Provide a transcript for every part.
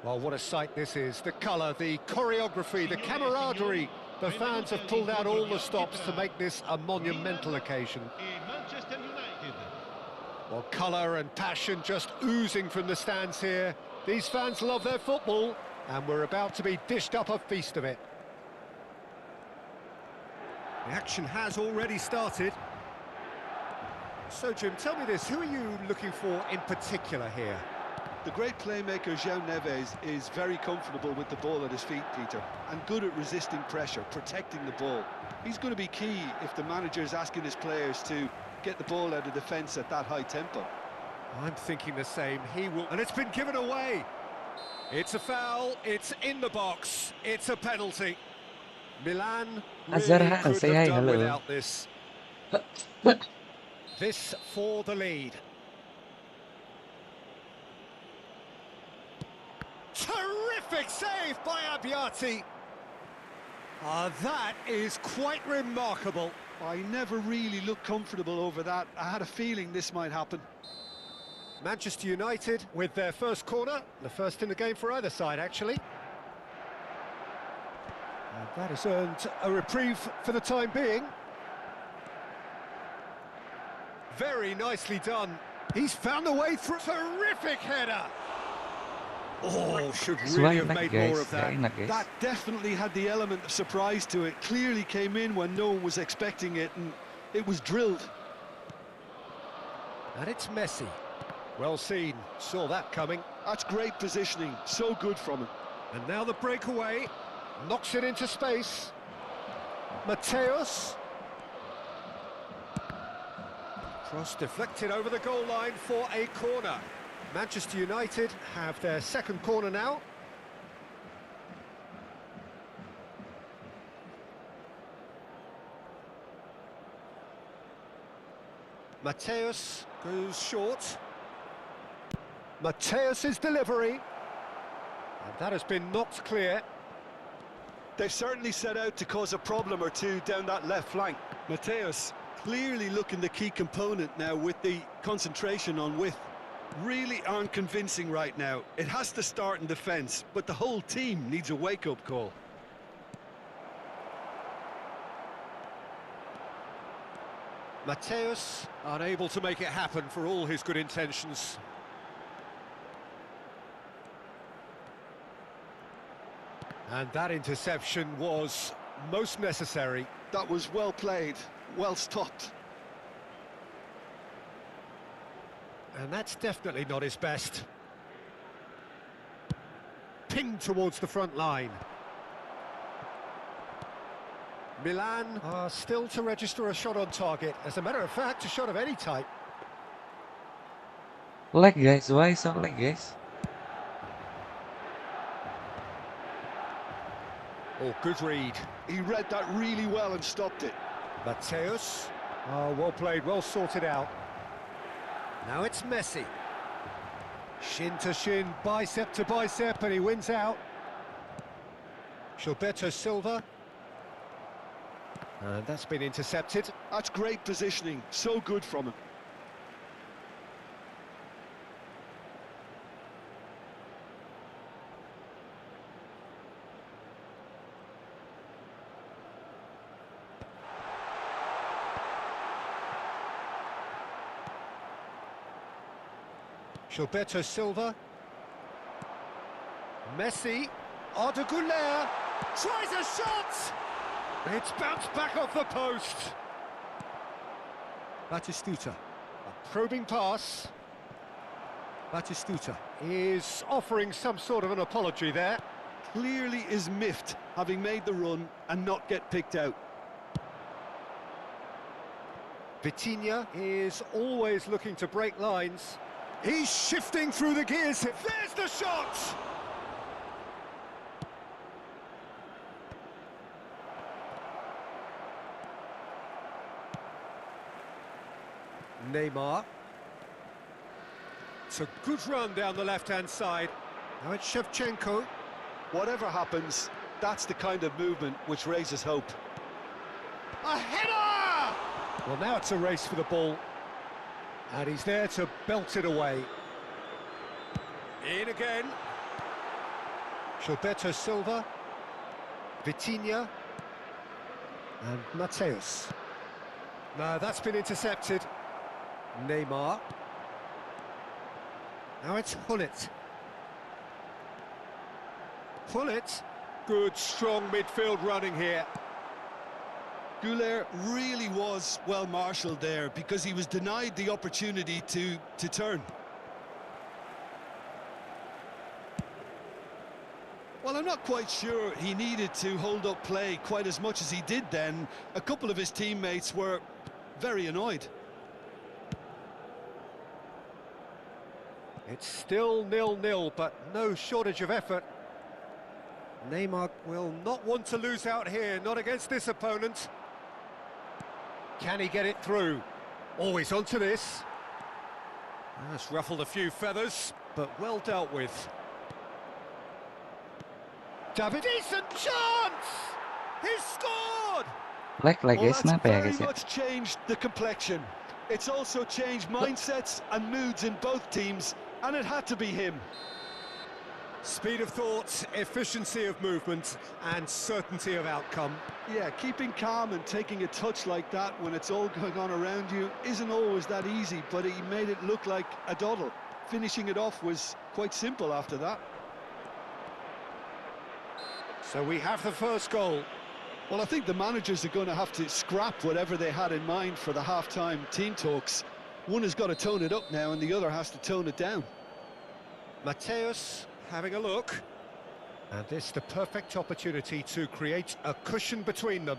Well, what a sight this is. The colour, the choreography, the camaraderie. The fans have pulled out all the stops to make this a monumental occasion. Well, colour and passion just oozing from the stands here. These fans love their football, and we're about to be dished up a feast of it. The action has already started. So, Jim, tell me this, who are you looking for in particular here? The great playmaker João Neves is very comfortable with the ball at his feet, Peter, and good at resisting pressure, protecting the ball. He's going to be key if the manager is asking his players to get the ball out of defence at that high tempo. I'm thinking the same. He will... And it's been given away. It's a foul, it's in the box, it's a penalty. Milan really could have done without this. This for the lead. Terrific save by Abbiati. That is quite remarkable. I never really looked comfortable over that. I had a feeling this might happen. Manchester United with their first corner, the first in the game for either side, actually. And that has earned a reprieve for the time being. Very nicely done. He's found a way through. Terrific header. Oh, should really have made more of that. That definitely had the element of surprise to it. Clearly came in when no one was expecting it, and it was drilled. And it's Messi. Well seen, saw that coming. That's great positioning, so good from him. And now the breakaway, knocks it into space. Mateus. Cross deflected over the goal line for a corner. Manchester United have their second corner now. Mateus goes short. Mateus's delivery. And that has been knocked clear. They've certainly set out to cause a problem or two down that left flank. Mateus clearly looking the key component now with the concentration on width. Really aren't convincing right now. It has to start in defence, but the whole team needs a wake-up call. Mateus unable to make it happen for all his good intentions. And that interception was most necessary. That was well played, well stopped. And that's definitely not his best. Pinged towards the front line. Milan are still to register a shot on target. As a matter of fact, a shot of any type. Lag guys, why so lag guys? Oh, good read. He read that really well and stopped it. Mateus. Oh, well played, well sorted out. Now it's Messi. Shin to shin, bicep to bicep, and he wins out. Gilberto Silva. And that's been intercepted. That's great positioning, so good from him. Gilberto Silva. Messi. Arda Güler tries a shot! It's bounced back off the post. Batistuta. A probing pass. Batistuta is offering some sort of an apology there. Clearly is miffed, having made the run and not get picked out. Vitinha is always looking to break lines. He's shifting through the gears. There's the shot! Neymar. It's a good run down the left-hand side. Now it's Shevchenko. Whatever happens, that's the kind of movement which raises hope. A header! Well, now it's a race for the ball. And he's there to belt it away. In again. Gilberto Silva, Vitinha, and Mateus. No, that's been intercepted. Neymar. Now it's Hullet. Hullet. Good, strong midfield running here. Goulet really was well marshalled there because he was denied the opportunity to turn. Well, I'm not quite sure he needed to hold up play quite as much as he did then. A couple of his teammates were very annoyed. It's still 0-0, but no shortage of effort. Neymar will not want to lose out here, not against this opponent. Can he get it through? Always onto this. That's ruffled a few feathers, but well dealt with. David, decent chance! He's scored! Like Well, guys, that's kenapa ya very guys ya? much changed the complexion. It's also changed mindsets and moods in both teams, and it had to be him. Speed of thought, efficiency of movement, and certainty of outcome. Yeah, keeping calm and taking a touch like that when it's all going on around you isn't always that easy, but he made it look like a doddle. Finishing it off was quite simple after that. So we have the first goal. Well, I think the managers are going to have to scrap whatever they had in mind for the half-time team talks. One has got to tone it up now and the other has to tone it down. Mateus having a look. And this the perfect opportunity to create a cushion between them.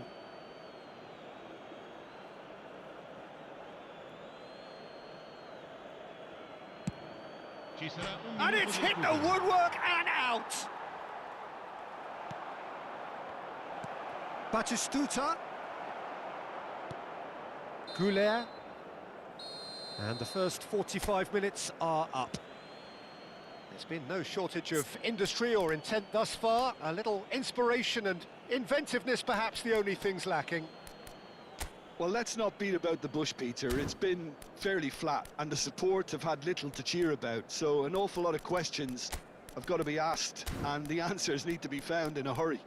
And it's hit the woodwork and out! Batistuta. Goulet. And the first 45 minutes are up. There's been no shortage of industry or intent thus far. A little inspiration and inventiveness, perhaps the only things lacking. Well, let's not beat about the bush, Peter. It's been fairly flat, and the support have had little to cheer about. So an awful lot of questions have got to be asked, and the answers need to be found in a hurry.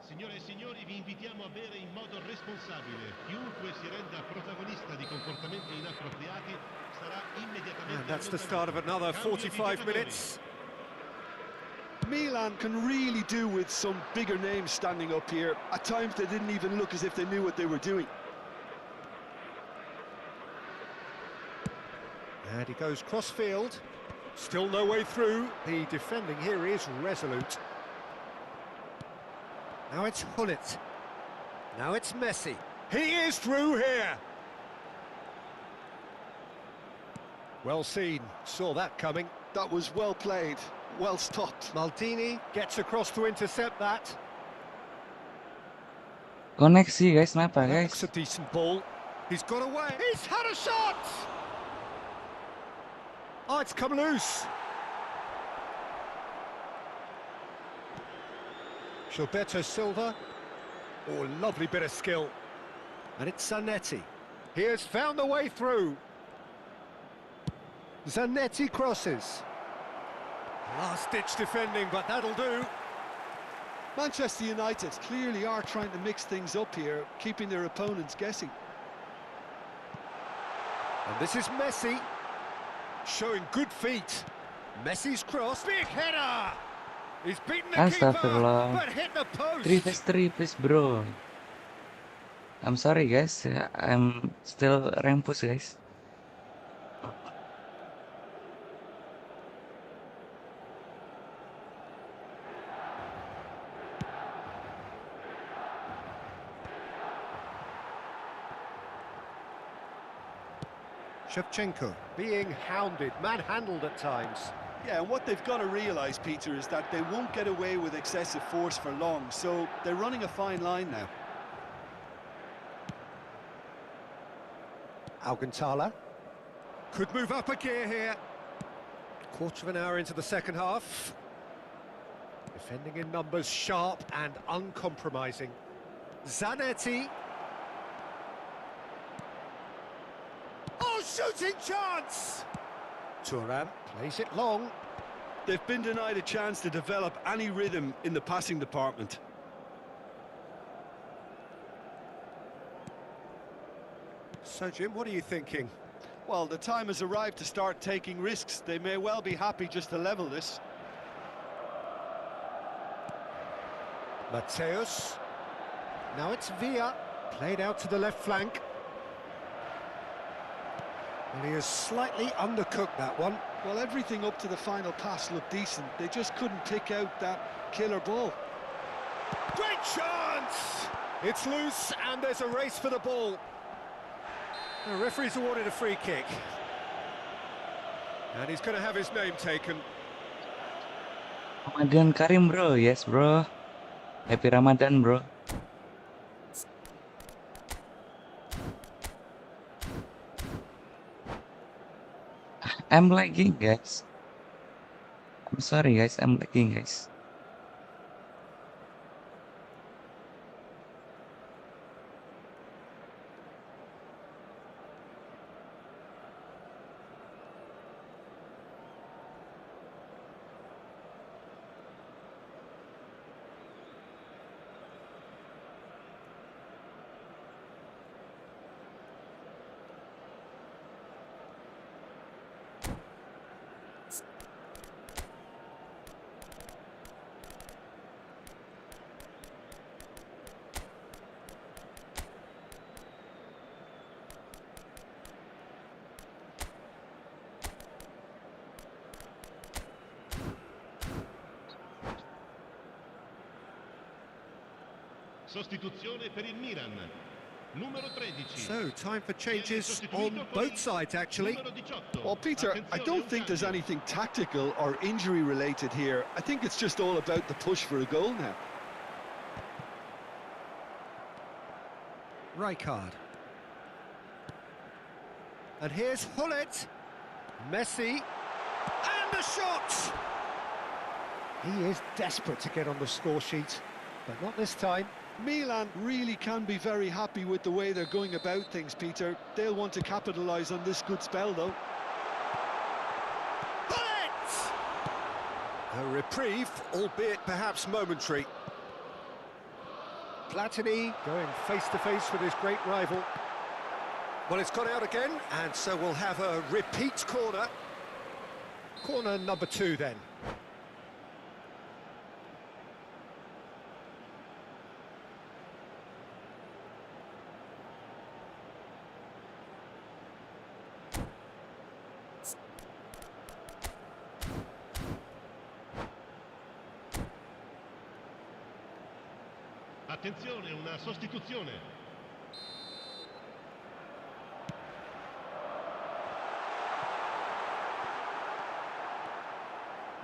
Signore e signori, vi invitiamo a bere in modo responsabile. Chiunque si renda protagonista di comportamenti inappropriati sarà immediatamente... And that's the start of another 45 minutes. Milan can really do with some bigger names standing up here. At times they didn't even look as if they knew what they were doing. And he goes cross-field. Still no way through. The defending here is resolute. Now it's Hullet. Now it's Messi. He is through here. Well seen. Saw that coming. That was well played, well stopped. Maldini gets across to intercept that. Koneksi guys, kenapa That's guys? a decent ball. He's got away. He's had a shot! Oh, it's come loose. Gilberto Silva. Oh, lovely bit of skill. And it's Zanetti. He has found the way through. Zanetti crosses. Last-ditch defending, but that'll do. Manchester United clearly are trying to mix things up here, keeping their opponents guessing. And this is Messi, showing good feet. Messi's cross, big header! He's beaten the keeper, Astagfirullah. but hit the post. 3v3 please bro. I'm sorry guys, I'm still rampus guys. Shevchenko being hounded, manhandled at times. Yeah, and what they've got to realise, Peter, is that they won't get away with excessive force for long, so they're running a fine line now. Alcantara could move up a gear here. Quarter of an hour into the second half. Defending in numbers, sharp and uncompromising. Zanetti. Oh, shooting chance! Thuram plays it long. They've been denied a chance to develop any rhythm in the passing department. So, Jim, what are you thinking? Well, the time has arrived to start taking risks. They may well be happy just to level this. Mateus. Now it's Villa, played out to the left flank. And he has slightly undercooked that one. Well, everything up to the final pass looked decent. They just couldn't pick out that killer ball. Great chance! It's loose and there's a race for the ball. The referee's awarded a free kick. And he's going to have his name taken. Ramadan Karim, bro. Yes, bro. Happy Ramadan, bro. I'm lagging, guys. I'm sorry, guys. I'm lagging, guys. Sostituzione per il Milan. Numero 13. So, time for changes on both sides, actually. Well, Peter, I don't think there's anything tactical or injury related here. I think it's just all about the push for a goal now. Rijkaard. And here's Hullet. Messi. And the shot! He is desperate to get on the score sheet, but not this time. Milan really can be very happy with the way they're going about things, Peter. They'll want to capitalise on this good spell, though. Hullet! A reprieve, albeit perhaps momentary. Platini going face-to-face with his great rival. Well, it's gone out again, and so we'll have a repeat corner. Corner number 2, then. Attenzione, una sostituzione.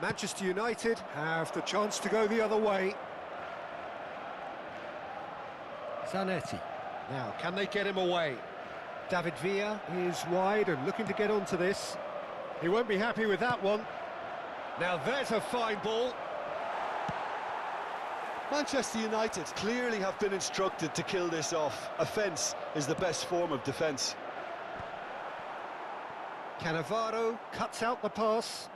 Manchester United have the chance to go the other way. Zanetti. Now, can they get him away? David Villa is wide and looking to get onto this. He won't be happy with that one. Now, there's a fine ball. Manchester United clearly have been instructed to kill this off. Offence is the best form of defence. Cannavaro cuts out the pass.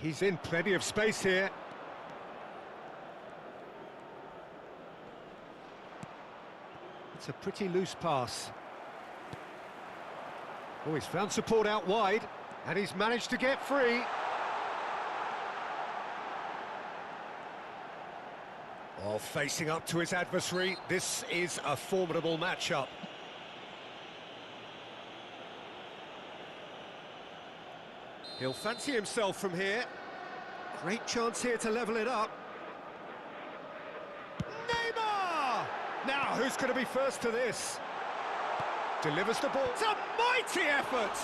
He's in plenty of space here. It's a pretty loose pass. Oh, he's found support out wide, and he's managed to get free. Oh, facing up to his adversary, this is a formidable matchup. He'll fancy himself from here. Great chance here to level it up. Neymar! Now, who's going to be first to this? Delivers the ball. It's a mighty effort!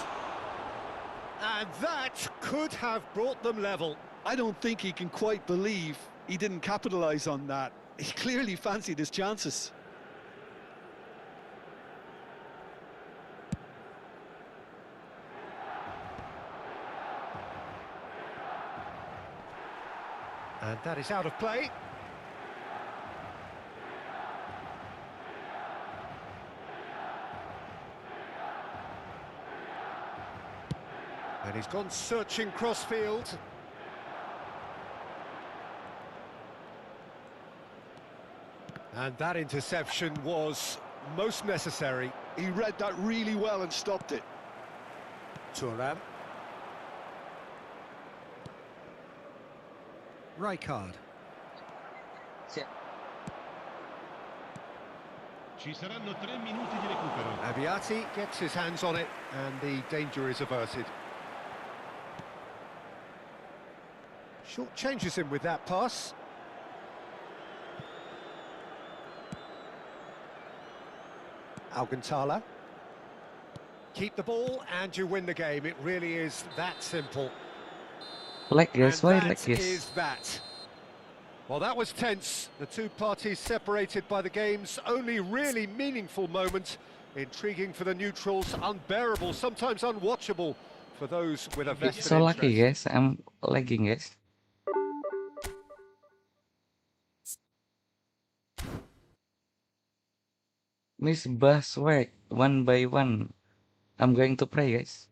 And that could have brought them level. I don't think he can quite believe he didn't capitalise on that. He clearly fancied his chances. And that is out of play. And he's gone searching crossfield. And that interception was most necessary. He read that really well and stopped it. Thuram. Rijkaard. Ci saranno 3 minuti di recupero. Abiati gets his hands on it and the danger is averted. Short changes him with that pass. Alcantara. Keep the ball and you win the game. It really is that simple. Like guys, why And like that this? is that. Well, that was tense. The two parties separated by the game's only really meaningful moment. Intriguing for the neutrals, unbearable, sometimes unwatchable for those with a vested So lucky interest. guys, I'm lagging guys. Miss Buzzword, one by one. I'm going to pray guys.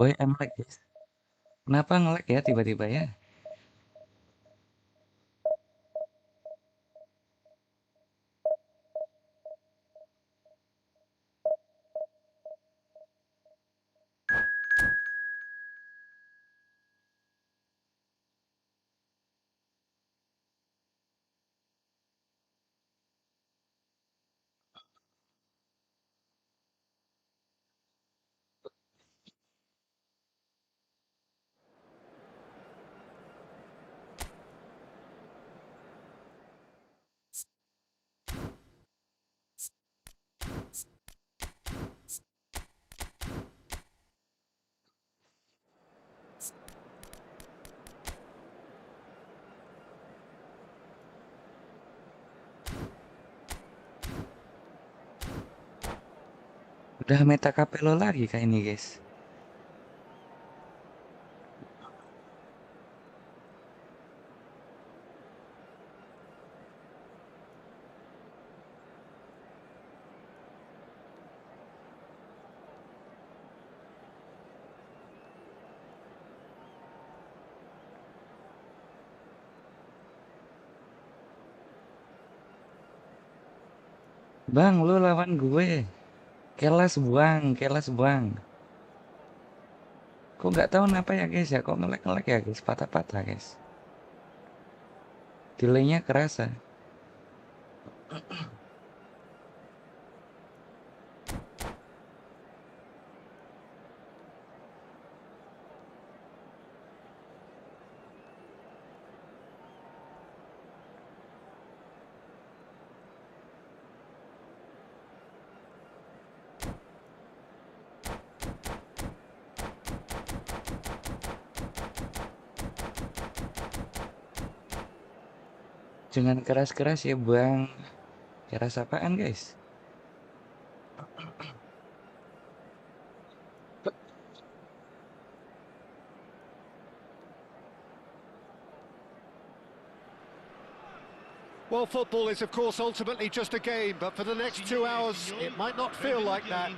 Oh ya, lag guys. Kenapa nge-lag ya tiba-tiba ya? Udah meta Capello lagi kayak ini guys. Bang, lu lawan gue. Kelas buang, kelas buang. Kok nggak tahu kenapa ya guys ya? Kok nge-lag ya guys? Patah-patah guys. Delaynya kerasa. Jangan keras-keras ya bang. Keras apaan guys? Well, football is, of course, ultimately just a game, but for the next 2 hours, it might not feel like that.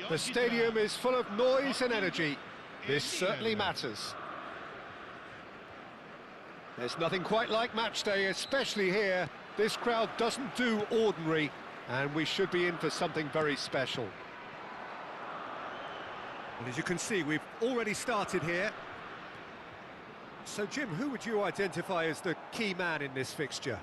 The stadium is full of noise and energy. This certainly matters. There's nothing quite like match day, especially here. This crowd doesn't do ordinary, and we should be in for something very special. And as you can see, we've already started here. So, Jim, who would you identify as the key man in this fixture?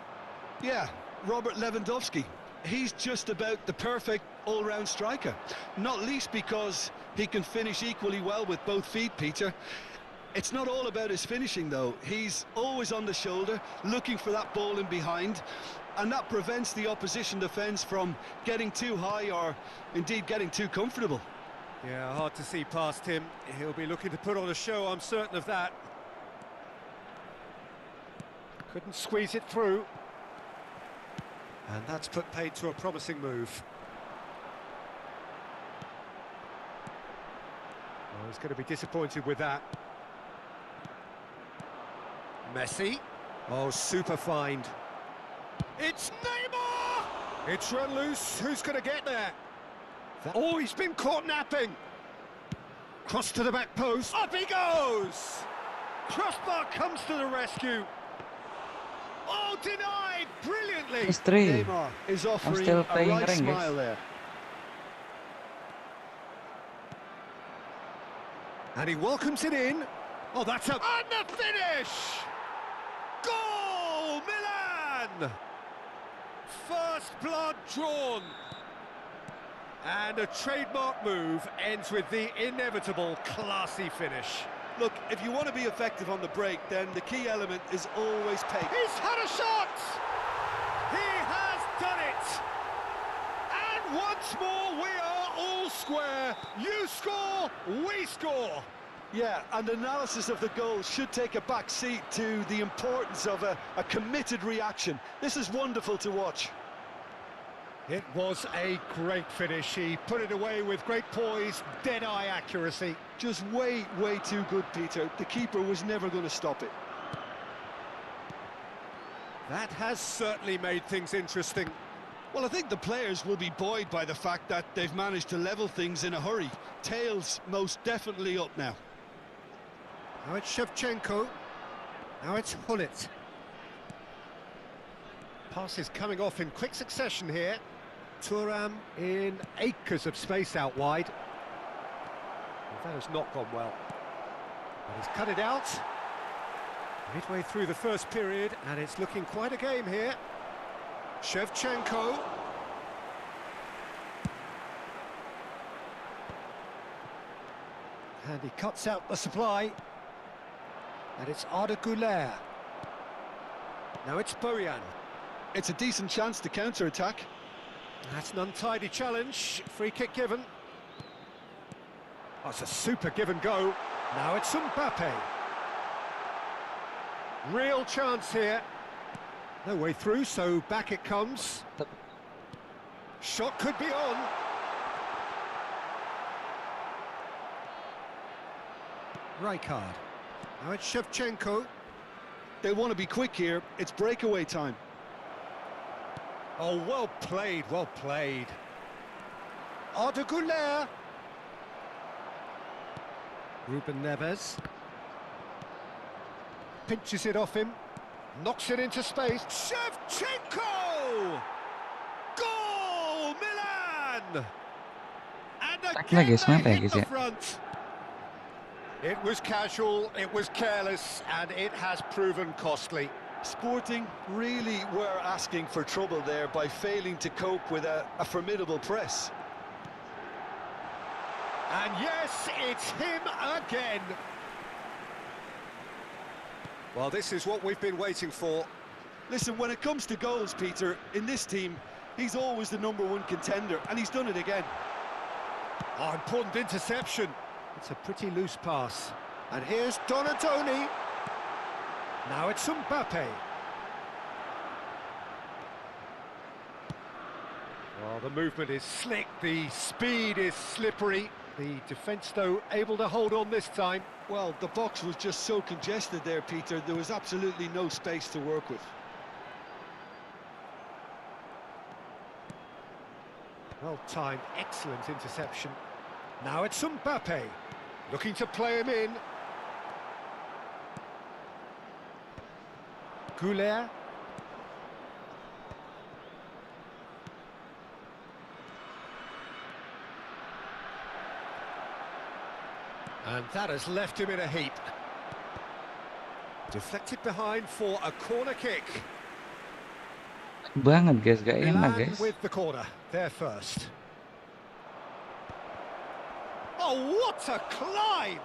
Yeah, Robert Lewandowski. He's just about the perfect all-round striker. Not least because he can finish equally well with both feet, Peter. It's not all about his finishing, though. He's always on the shoulder, looking for that ball in behind, and that prevents the opposition defence from getting too high or, indeed, getting too comfortable. Yeah, hard to see past him. He'll be looking to put on a show, I'm certain of that. Couldn't squeeze it through. And that's put paid to a promising move. Oh, he's going to be disappointed with that. Messi. Oh, super find. It's Neymar! It's run loose. Who's going to get there? Oh, he's been caught napping. Cross to the back post. Up he goes! Crossbar comes to the rescue. Oh, denied brilliantly. Plus 3. Neymar is offering I'm still a playing right rank, smile guys. there. And he welcomes it in. Oh, that's up. And the finish! Goal, Milan! First blood drawn. And a trademark move ends with the inevitable classy finish. Look, if you want to be effective on the break, then the key element is always pace. He's had a shot! He has done it! And once more, we are all square. You score, we score. Yeah, and analysis of the goal should take a back seat to the importance of a committed reaction. This is wonderful to watch. It was a great finish. He put it away with great poise, dead-eye accuracy. Just way, way too good, Peter. The keeper was never going to stop it. That has certainly made things interesting. Well, I think the players will be buoyed by the fact that they've managed to level things in a hurry. Tails most definitely up now. Now it's Shevchenko. Now it's Hullet. Passes coming off in quick succession here. Thuram in acres of space out wide. Well, that has not gone well. But he's cut it out. Midway through the first period, and it's looking quite a game here. Shevchenko. And he cuts out the supply. And it's Arda Güler. Now it's Bojan. It's a decent chance to counter-attack. That's an untidy challenge. Free kick given. That's a super give and go. Now it's Mbappe. Real chance here. No way through, so back it comes. Shot could be on. Rijkaard. Now it's Shevchenko. They want to be quick here. It's breakaway time. Oh, well played, well played. Arda Güler. Ruben Neves. Pinches it off him. Knocks it into space. Shevchenko! Goal! Milan! And again they hit the front. It was casual, it was careless, and it has proven costly. Sporting really were asking for trouble there by failing to cope with a formidable press. And yes, it's him again. Well, this is what we've been waiting for. Listen, when it comes to goals, Peter, in this team, he's always the #1 contender, and he's done it again. Oh, important interception. It's a pretty loose pass. And here's Donatoni. Now it's Mbappe. Well, the movement is slick, the speed is slippery. The defence, though, able to hold on this time. Well, the box was just so congested there, Peter. There was absolutely no space to work with. Well-timed, excellent interception. Now it's Mbappe, looking to play him in. Güler. And that has left him in a heap. Deflected behind for a corner kick. Banget guys, gak enak Milan guys. with the corner, they're first. Oh, what a climb!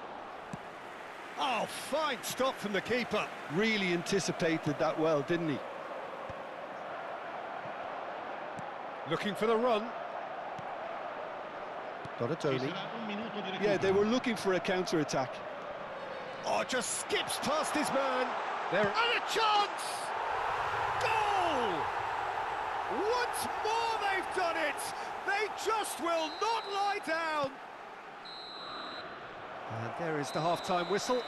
Oh, fine stop from the keeper. Really anticipated that well, didn't he? Looking for the run. Donatoni. Yeah, they were looking for a counter-attack. Oh, just skips past his man. There, and a chance! Goal! Once more they've done it! They just will not lie down! And there is the half-time whistle.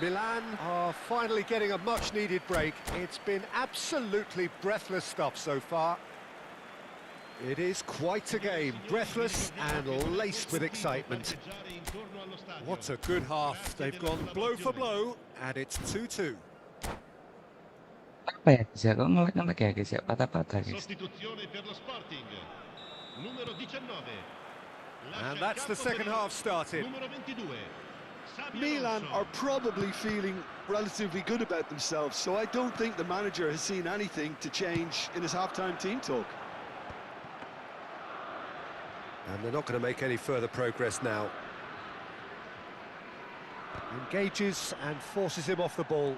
Milan are finally getting a much-needed break. It's been absolutely breathless stuff so far. It is quite a game, breathless and laced with excitement. What a good half. They've gone blow for blow, and it's 2-2. Apa ya guys ya? Kok ngelek-ngelek ya guys ya? Patah-patah guys. Sostituzione per lo Sporting. Numero 19. And that's the second half started. Numero 22. Milan are probably feeling relatively good about themselves, so I don't think the manager has seen anything to change in his half-time team talk. And they're not going to make any further progress now. Engages and forces him off the ball.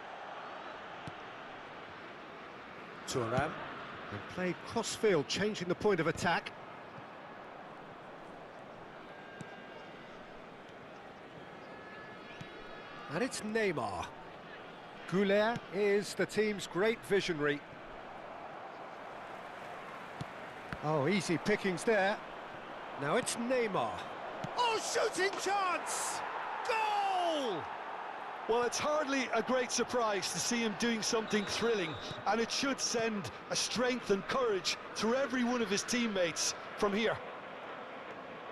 Thuram. And played cross-field, changing the point of attack. And it's Neymar. Güler is the team's great visionary. Oh, easy pickings there. Now it's Neymar. Oh, shooting chance! Goal! Well, it's hardly a great surprise to see him doing something thrilling, and it should send a strength and courage through every one of his teammates from here.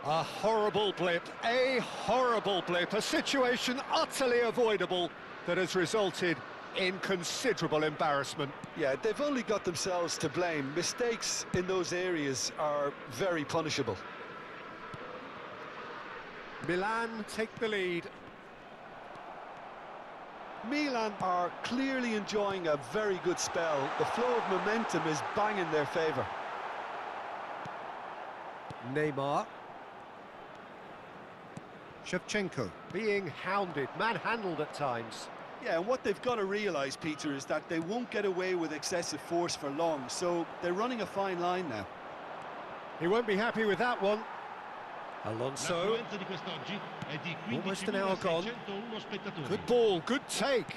A horrible blip, a situation utterly avoidable that has resulted in considerable embarrassment. Yeah, they've only got themselves to blame. Mistakes in those areas are very punishable. Milan take the lead. Milan are clearly enjoying a very good spell. The flow of momentum is banging their favour. Neymar. Shevchenko being hounded, manhandled at times. Yeah, and what they've got to realise, Peter, is that they won't get away with excessive force for long, so they're running a fine line now. He won't be happy with that one. Alonso. L'affluenza di quest'oggi è di Almost an hour gone. 15.601 spettatori. Good ball, good take.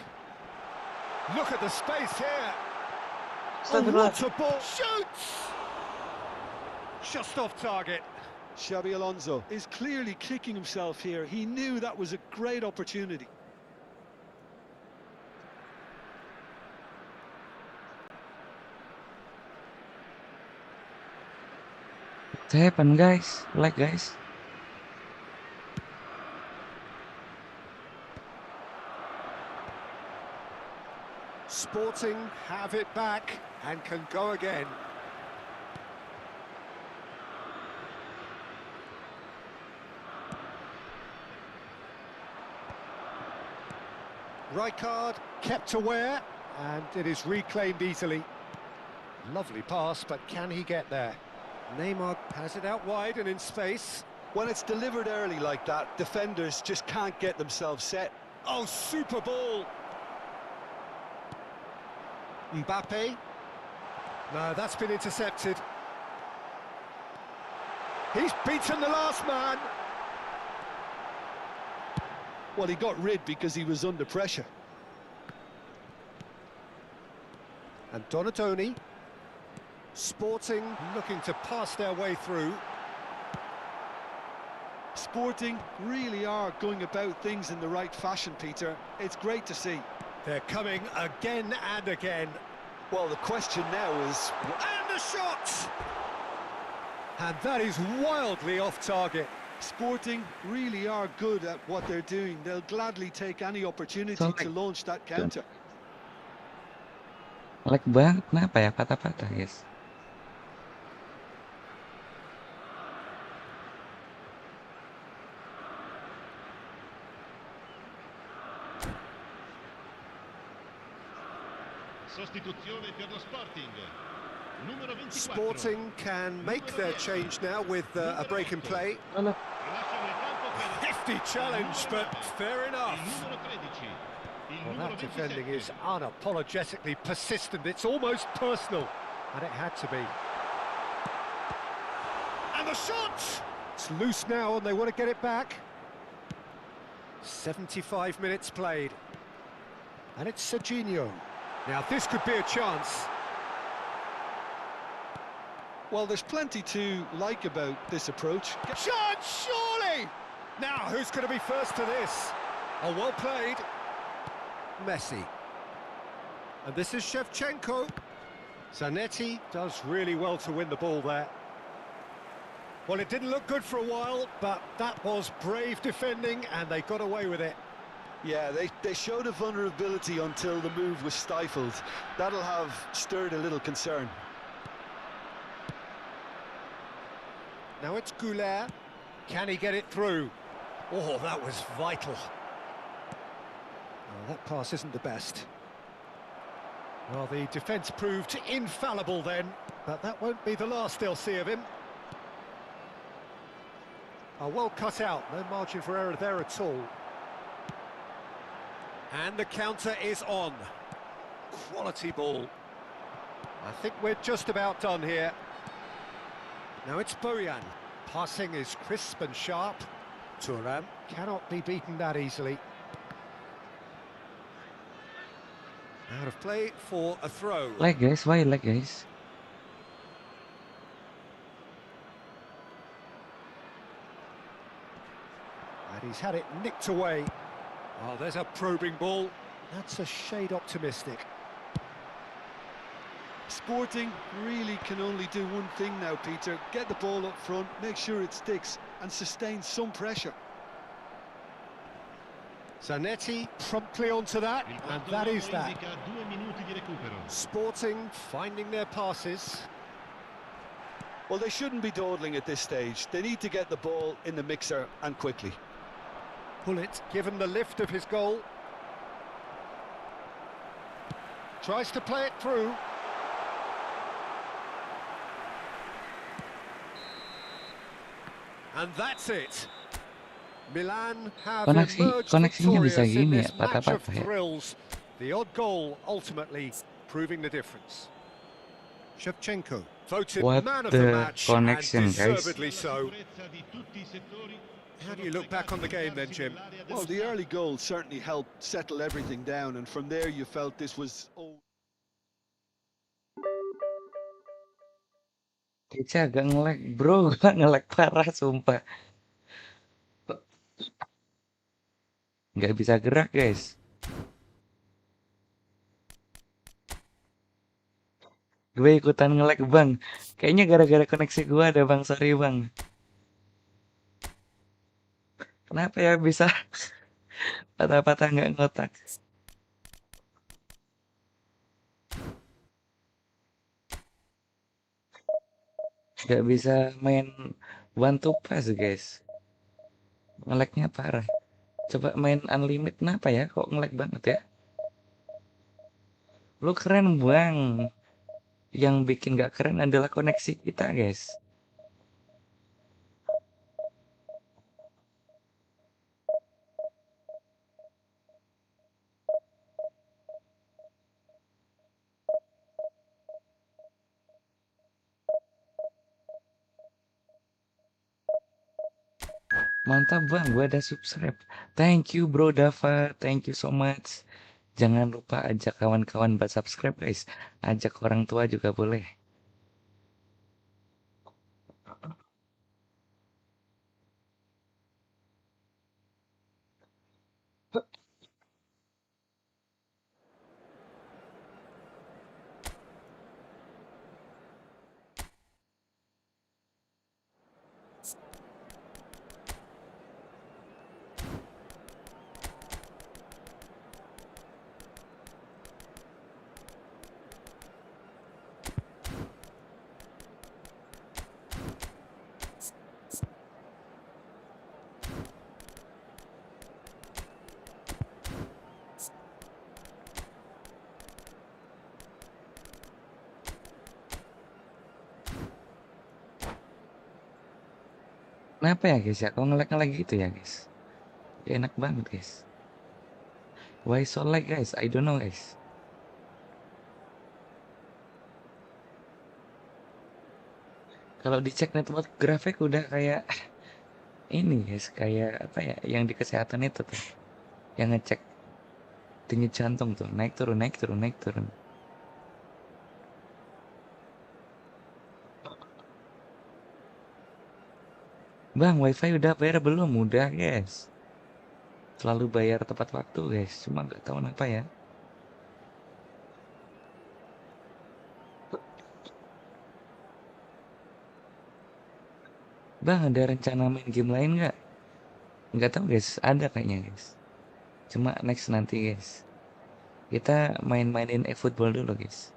Look at the space here. Stop Oh, it, what a ball. Shoots! Just off target. Xabi Alonso is clearly kicking himself here. He knew that was a great opportunity. What happened, guys? Like, guys. Sporting have it back and can go again. Rijkaard kept aware, and it is reclaimed easily. Lovely pass, but can he get there? Neymar has it out wide and in space. When it's delivered early like that, defenders just can't get themselves set. Oh, super ball! Mbappe. No, that's been intercepted. He's beaten the last man. Well, he got rid because he was under pressure. And Donatoni. Sporting looking to pass their way through. Sporting really are going about things in the right fashion, Peter. It's great to see. They're coming again and again. Well, the question now is... And the shot! And that is wildly off target. Sporting really are good at what they're doing. They'll gladly take any opportunity So, to launch that counter. Lag banget, kenapa ya? Patah-patah, guys. Sostituzione per lo Sporting. Numero 24. Sporting can make their change now with a break in play. Halo. Lasciano il campo per Hefty challenge, but fair il enough. numero 13. Il Well, numero that defending 27. is unapologetically persistent. It's almost personal, and it had to be. And the shot! It's loose now, and they want to get it back. 75 minutes played. And it's Serginho. Now, this could be a chance. Well, there's plenty to like about this approach. Shot, surely! Now, who's going to be first to this? Oh, well played. Messi. And this is Shevchenko. Zanetti does really well to win the ball there. Well, it didn't look good for a while, but that was brave defending, and they got away with it. Yeah, they showed a vulnerability until the move was stifled. That'll have stirred a little concern. Now it's Goulet. Can he get it through? Oh, that was vital. Oh, that pass isn't the best. Well, the defence proved infallible then, but that won't be the last they'll see of him. Oh, well cut out, no margin for error there at all. And the counter is on. Quality ball. I think we're just about done here. Now it's Bojan. Passing is crisp and sharp. Thuram cannot be beaten that easily. Out of play for a throw. Lag, guys. Why lag, guys? And he's had it nicked away. Oh, there's a probing ball. That's a shade optimistic. Sporting really can only do one thing now, Peter. Get the ball up front, make sure it sticks, and sustain some pressure. Zanetti promptly onto that, Il and quarto that uomo is that. indica 2 minuti di recupero. Sporting finding their passes. Well, they shouldn't be dawdling at this stage. They need to get the ball in the mixer and quickly. Pullet given the lift of his goal. Tries to play it through. And that's it. Milan have emerged Koneksinya bisa victorious in gini ya, this match of patah-patah ya. thrills. The odd goal ultimately proving the difference. Shevchenko voted What man of the the match, and connection, guys? deservedly so. How do you look back on the game then, Jim? Well, the early goal certainly helped settle everything down, and from there you felt this was... Kayaknya agak nge-lag, bro. Gua nge-lag parah, sumpah. Nggak bisa gerak, guys. Gue ikutan nge-lag, bang. Kayaknya gara-gara koneksi gue ada, bang. Sorry, bang. Kenapa ya bisa patah-patah nggak ngotak? Nggak bisa main one to pass, guys. Nge-lagnya parah. Coba main unlimited, kenapa ya? Kok nge-lag banget ya? Lu keren, bang. Yang bikin nggak keren adalah koneksi kita, guys. Mantap, bang, gue ada subscribe. Thank you, bro Dava. Thank you so much. Jangan lupa ajak kawan-kawan buat subscribe, guys. Ajak orang tua juga boleh. Kenapa ya, guys ya? Kok nge-lag gitu ya, guys? Ya, enak banget, guys. Why so lag, guys? I don't know, guys. Kalau dicek network grafik udah kayak ini, guys, kayak apa ya? Yang di kesehatan itu tuh, yang ngecek denyut jantung tuh, naik turun, naik turun, naik turun. Bang, wifi udah bayar belum? Udah, guys. Selalu bayar tepat waktu, guys. Cuma nggak tahu kenapa ya. Bang, ada rencana main game lain nggak? Nggak tahu, guys. Ada kayaknya, guys. Cuma next nanti, guys. Kita main-mainin eFootball dulu, guys.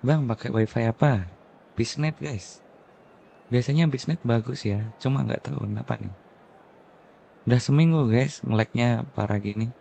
Bang, pakai wifi apa? Bisnet, guys. Biasanya bisnet bagus ya, cuma nggak tahu kenapa nih. Udah seminggu, guys, nge-lag-nya parah gini.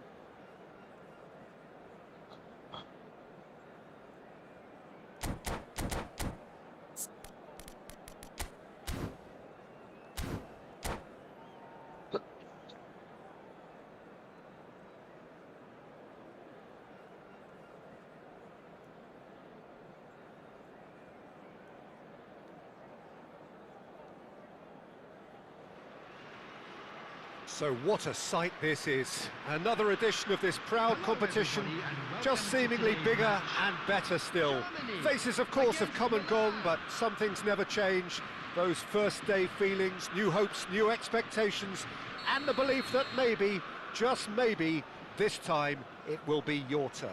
So what a sight this is. Another edition of this proud competition, just seemingly bigger and better still. Faces, of course, have come and gone, but some things never change. Those first day feelings, new hopes, new expectations, and the belief that maybe, just maybe, this time it will be your turn.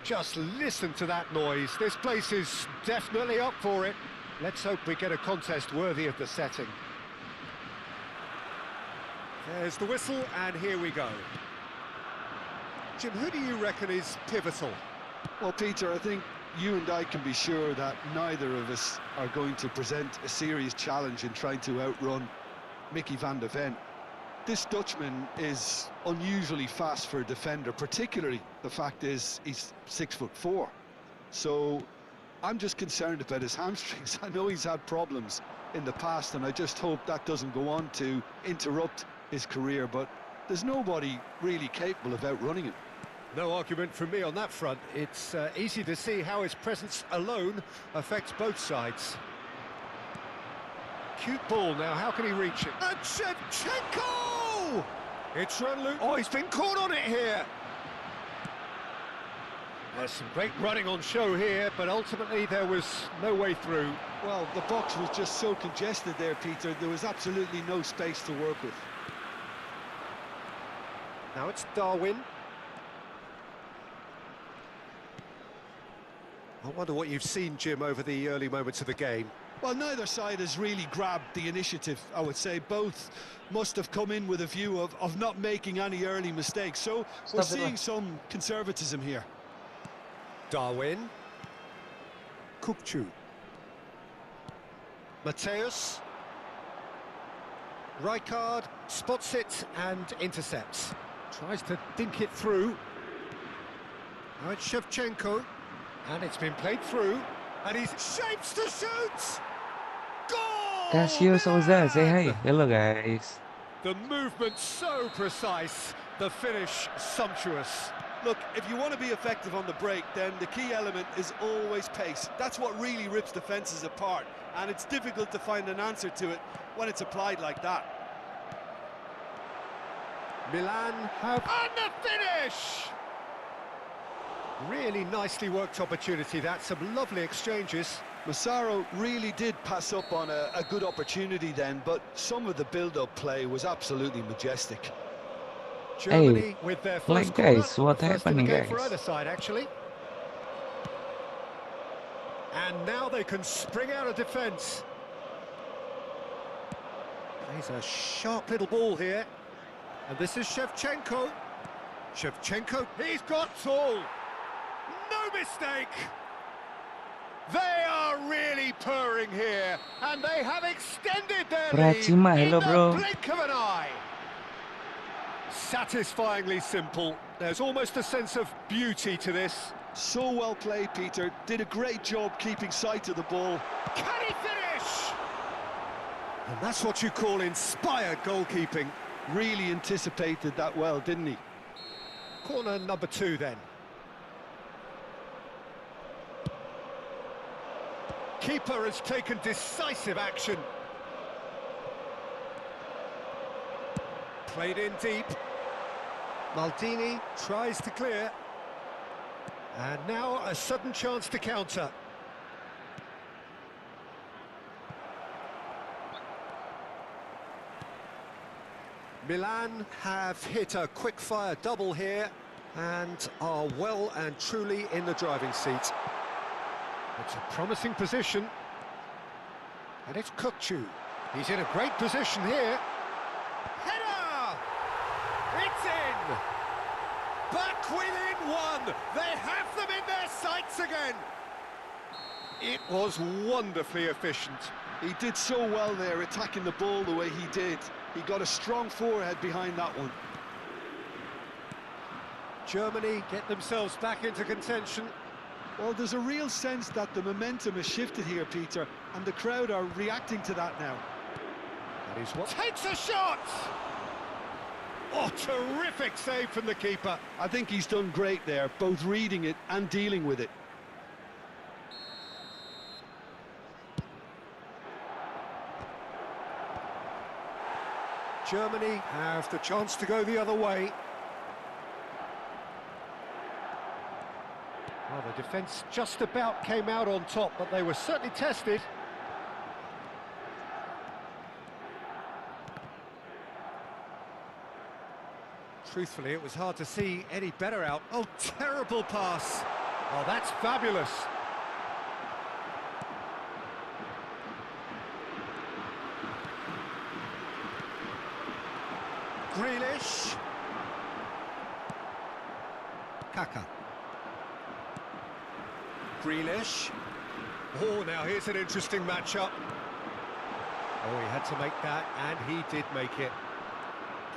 Just listen to that noise. This place is definitely up for it. Let's hope we get a contest worthy of the setting. There's the whistle, and here we go. Jim, who do you reckon is pivotal? Well, Peter, I think you and I can be sure that neither of us are going to present a serious challenge in trying to outrun Mickey van der Ven. This Dutchman is unusually fast for a defender, particularly the fact is he's 6'4". So I'm just concerned about his hamstrings. I know he's had problems in the past, and I just hope that doesn't go on to interrupt his career, but there's nobody really capable of outrunning him. No argument from me on that front. It's easy to see how his presence alone affects both sides. Cute ball now, how can he reach it? And Shevchenko! It's run loose. Oh, he's been caught on it here. There's some great running on show here, but ultimately there was no way through. Well, the box was just so congested there, Peter. There was absolutely no space to work with. Now it's Darwin. I wonder what you've seen, Jim, over the early moments of the game. Well, neither side has really grabbed the initiative, I would say. Both must have come in with a view of not making any early mistakes. So we're seeing some conservatism here. Darwin. Kupchu. Mateus. Rijkaard spots it and intercepts. Tries to dink it through. Now it's Shevchenko. And it's been played through. And he's shapes to shoot! Goal! Casio Souza, say hi. Hello, guys. The movement so precise. The finish sumptuous. Look, if you want to be effective on the break, then the key element is always pace. That's what really rips defences apart. And it's difficult to find an answer to it when it's applied like that. Milan have... And the finish! Really nicely worked opportunity, that. Some lovely exchanges. Massaro really did pass up on a good opportunity then, but some of the build-up play was absolutely majestic. Germany with their first guys, corner, what happening, guys? For either side, actually. And now they can spring out of defence. Plays a sharp little ball here. And this is Shevchenko. Shevchenko, he's got all. No mistake! They are really purring here, and they have extended their lead in the blink of an eye. Satisfyingly simple. There's almost a sense of beauty to this. So well played, Peter. Did a great job keeping sight of the ball. Can he finish? And that's what you call inspired goalkeeping. Really anticipated that well, didn't he? Corner number 2 then. Keeper has taken decisive action. Played in deep. Maldini tries to clear. And now a sudden chance to counter. Milan have hit a quick-fire double here and are well and truly in the driving seat. It's a promising position. And it's Kupchu. He's in a great position here. Header! It's in! Back within one! They have them in their sights again! It was wonderfully efficient. He did so well there, attacking the ball the way he did. He got a strong forehead behind that one. Germany get themselves back into contention. Well, there's a real sense that the momentum has shifted here, Peter, and the crowd are reacting to that now. That is what takes a shot! Oh, terrific save from the keeper. I think he's done great there, both reading it and dealing with it. Germany have the chance to go the other way. Well, the defence just about came out on top, but they were certainly tested. Truthfully, it was hard to see any better out. Oh, terrible pass. Oh, that's fabulous. Grealish. Kaka. Grealish. Oh, now here's an interesting matchup. Oh, he had to make that, and he did make it.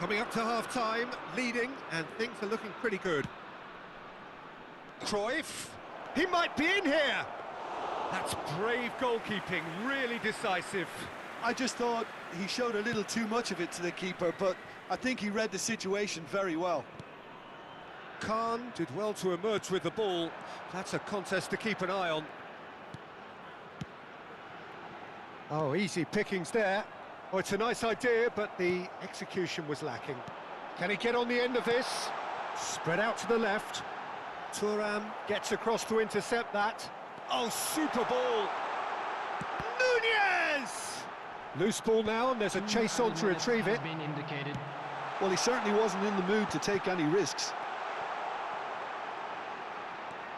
Coming up to half-time, leading, and things are looking pretty good. Cruyff. He might be in here. That's brave goalkeeping, really decisive. I just thought he showed a little too much of it to the keeper, but I think he read the situation very well. Khan did well to emerge with the ball. That's a contest to keep an eye on. Oh, easy pickings there. Oh, it's a nice idea, but the execution was lacking. Can he get on the end of this? Spread out to the left. Thuram gets across to intercept that. Oh, super ball. Nunez! Loose ball now, and there's a chase on to retrieve it. Well, he certainly wasn't in the mood to take any risks.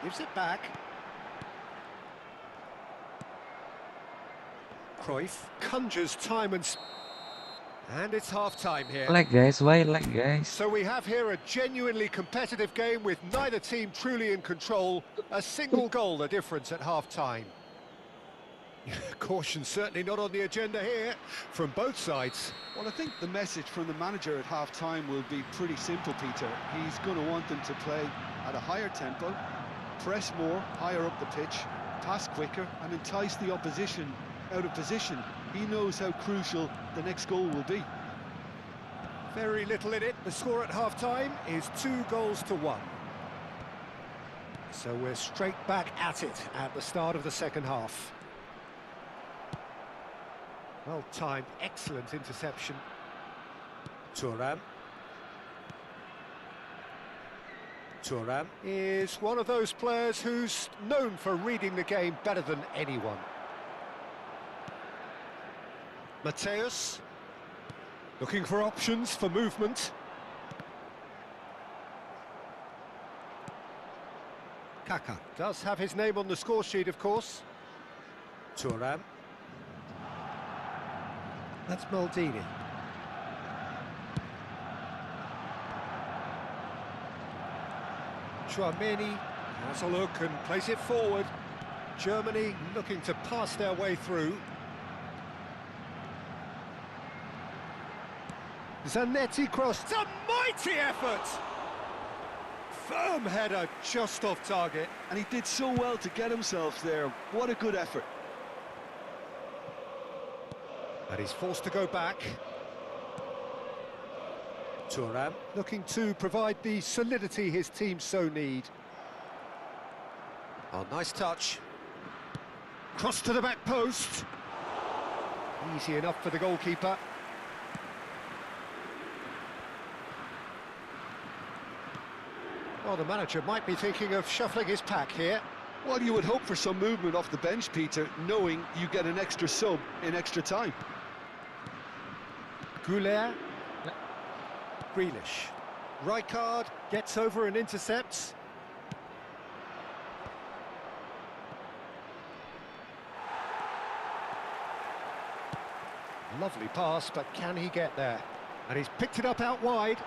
Gives it back. Cruyff conjures time and it's half-time here. Lag guys, why lag guys? So we have here a genuinely competitive game with neither team truly in control. A single goal the difference at half-time. Caution certainly not on the agenda here from both sides. Well, I think the message from the manager at half-time will be pretty simple, Peter. He's going to want them to play at a higher tempo, press more, higher up the pitch, pass quicker, and entice the opposition out of position. He knows how crucial the next goal will be. Very little in it. The score at half-time is 2-1. So we're straight back at it at the start of the second half. Well timed, excellent interception. Thuram. Thuram is one of those players who's known for reading the game better than anyone. Mateus, looking for options for movement. Kaka does have his name on the score sheet, of course. Thuram. That's Maldini. Chouameni has a look and plays it forward. Germany looking to pass their way through. Zanetti cross. It's a mighty effort! Firm header just off target. And he did so well to get himself there. What a good effort. And he's forced to go back. Thuram looking to provide the solidity his team so need. Oh, nice touch. Cross to the back post. Easy enough for the goalkeeper. Well, the manager might be thinking of shuffling his pack here. Well, you would hope for some movement off the bench, Peter, knowing you get an extra sub in extra time. Goulet. Grealish. Rijkaard gets over and intercepts. Lovely pass, but can he get there? And he's picked it up out wide.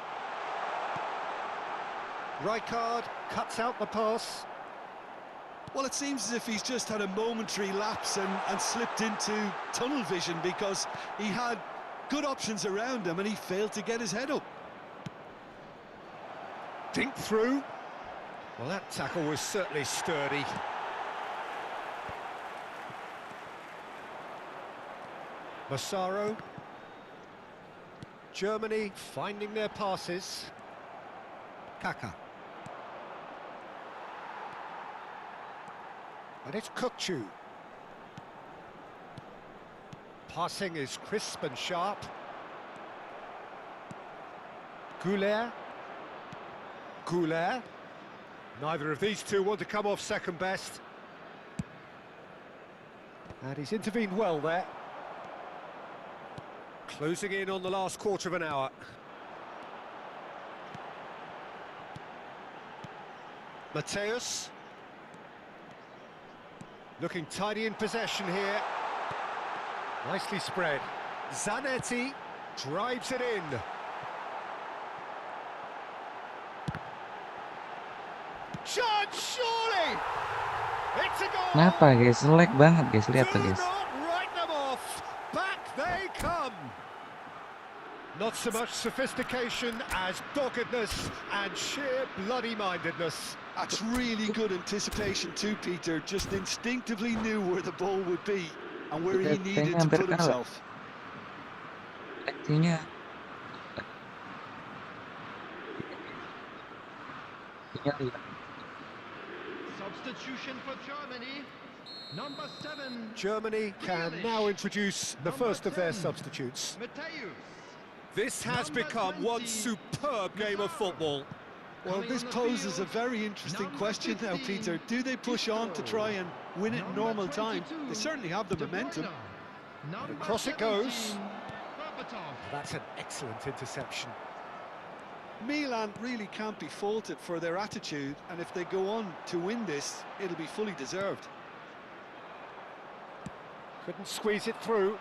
Rijkaard cuts out the pass. Well, it seems as if he's just had a momentary lapse and slipped into tunnel vision, because he had good options around him and he failed to get his head up. Dink through. Well, that tackle was certainly sturdy. Massaro. Germany finding their passes. Kaka. And it's Kukçu. Passing is crisp and sharp. Goulet. Goulet. Neither of these two want to come off second best. And he's intervened well there. Closing in on the last quarter of an hour. Mateus. Looking tidy in possession here. Nicely spread. Zanetti drives it in. Shot, surely! It's a goal! Kenapa guys? Lag banget guys, lihat tuh Do guys. not write them off. Back they come. Not so much sophistication as doggedness and sheer bloody-mindedness. That's really good anticipation too, Peter. Just instinctively knew where the ball would be and where he needed to put himself. Artinya Substitution for Germany. Number 7. Germany can now introduce the first of their substitutes. Mateus. This has become one superb game of football. Well, this poses a very interesting question now, Peter. Do they push on to try and win it in normal time? They certainly have the momentum. And across it goes. That's an excellent interception. Milan really can't be faulted for their attitude, and if they go on to win this, it'll be fully deserved. Couldn't squeeze it through.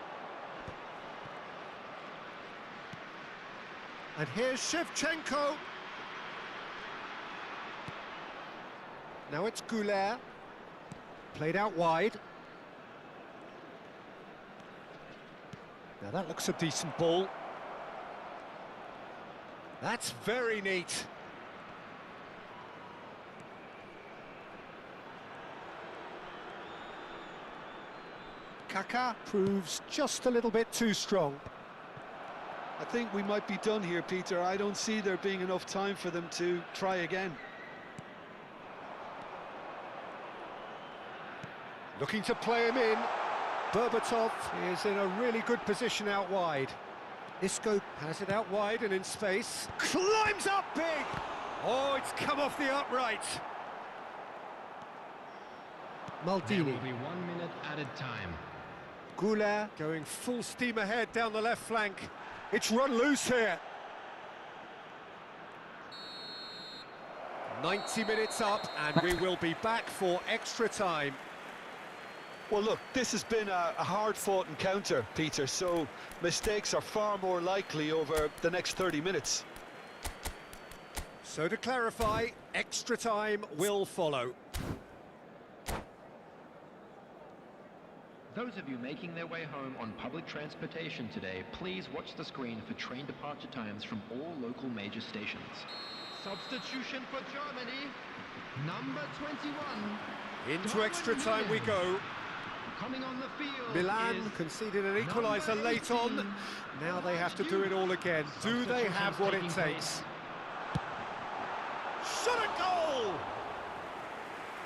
And here's Shevchenko. Now it's Goulet. Played out wide. Now that looks a decent ball. That's very neat. Kaká proves just a little bit too strong. I think we might be done here, Peter. I don't see there being enough time for them to try again. Looking to play him in. Berbatov is in a really good position out wide. Isco has it out wide and in space. Climbs up big! Oh, it's come off the upright. There Maldini. will be 1 minute added time. Goulet going full steam ahead down the left flank. It's run loose here. 90 minutes up and we will be back for extra time. Well, look, this has been a hard-fought encounter, Peter, so mistakes are far more likely over the next 30 minutes. So to clarify, extra time will follow. Those of you making their way home on public transportation today, please watch the screen for train departure times from all local major stations. Substitution for Germany. Number 21. Into extra time we go. Coming on the field. Milan is conceded an equaliser late on. Now they have to do it all again. Do they have what it takes? Shot a goal!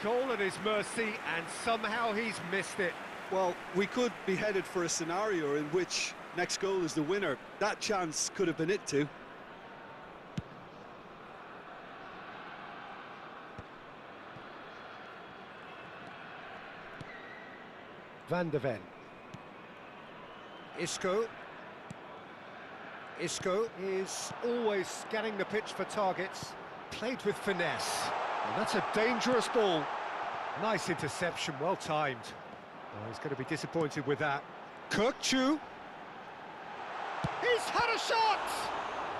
Goal at his mercy, and somehow he's missed it. Well, we could be headed for a scenario in which next goal is the winner. That chance could have been it too. Van de Ven. Isco. Isco is always scanning the pitch for targets. Played with finesse. And that's a dangerous ball. Nice interception, well timed. Oh, he's going to be disappointed with that. Kirkchu. He's had a shot!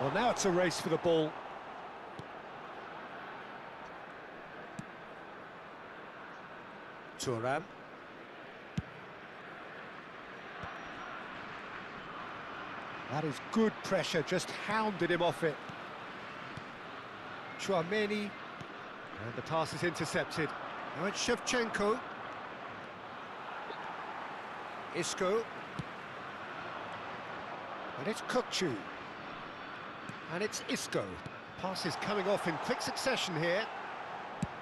Well, now it's a race for the ball. Thuram. That is good pressure, just hounded him off it. Chouameni. And the pass is intercepted. Now it's Shevchenko. Isco. And it's Kirkchu. And it's Isco. Pass is coming off in quick succession here.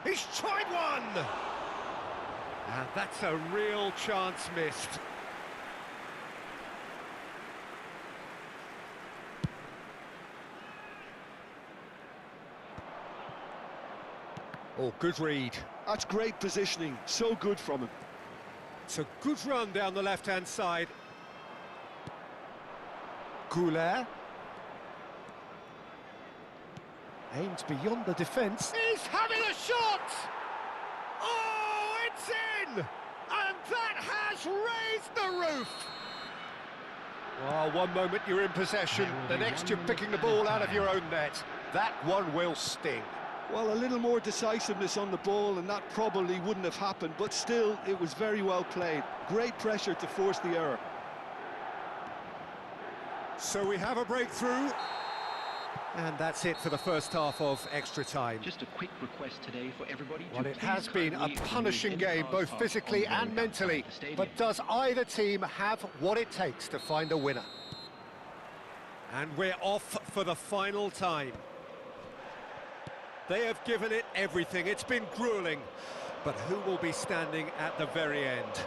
He's tried one! And that's a real chance missed. Oh, good read. That's great positioning, so good from him. It's a good run down the left-hand side. Goulet. Aimed beyond the defence. He's having a shot! Oh, it's in! And that has raised the roof! Well, one moment you're in possession, the next you're picking the ball out of your own net. That one will sting. Well, a little more decisiveness on the ball and that probably wouldn't have happened, but still, it was very well played. Great pressure to force the error. So we have a breakthrough. And that's it for the first half of extra time. Just a quick request today for everybody to Well, it please has been a kindly punishing remove game, any both cars physically parked on and the road mentally. outside the stadium. But does either team have what it takes to find a winner? And we're off for the final time. They have given it everything. It's been grueling. But who will be standing at the very end?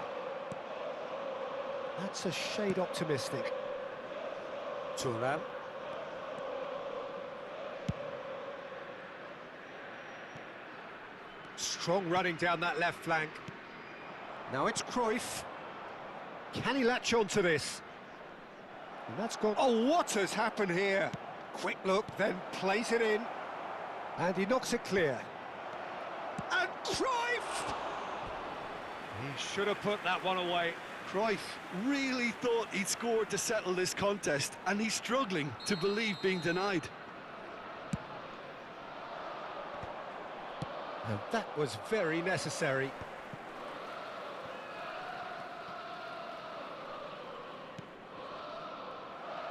That's a shade optimistic. Thuram. Strong running down that left flank. Now it's Cruyff. Can he latch on to this? And that's gone. Oh, what has happened here? Quick look, then plays it in. And he knocks it clear. And Cruyff! He should have put that one away. Cruyff really thought he'd scored to settle this contest, and he's struggling to believe being denied. And that was very necessary.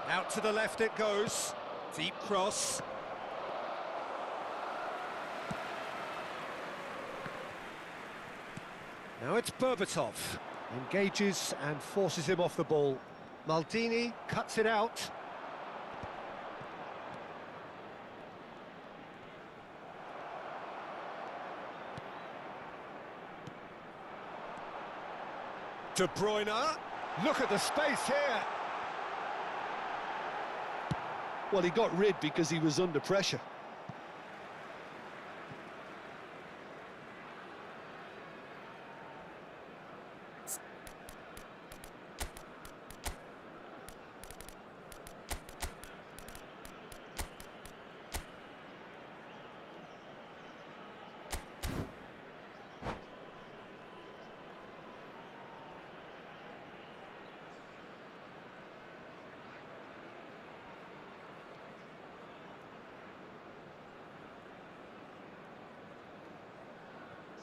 Out to the left it goes. Deep cross. Now it's Berbatov. Engages and forces him off the ball. Maldini cuts it out. De Bruyne. Look at the space here. Well, he got rid because he was under pressure.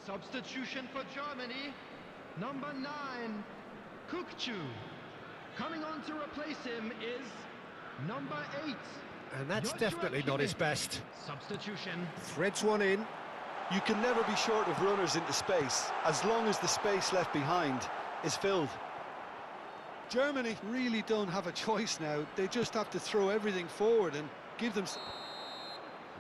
Substitution for Germany, number 9, Kukcu. Coming on to replace him is number 8. And that's Joshua definitely not his Kimmich. best. Substitution. Threads one in. You can never be short of runners into space, as long as the space left behind is filled. Germany really don't have a choice now. They just have to throw everything forward and give them...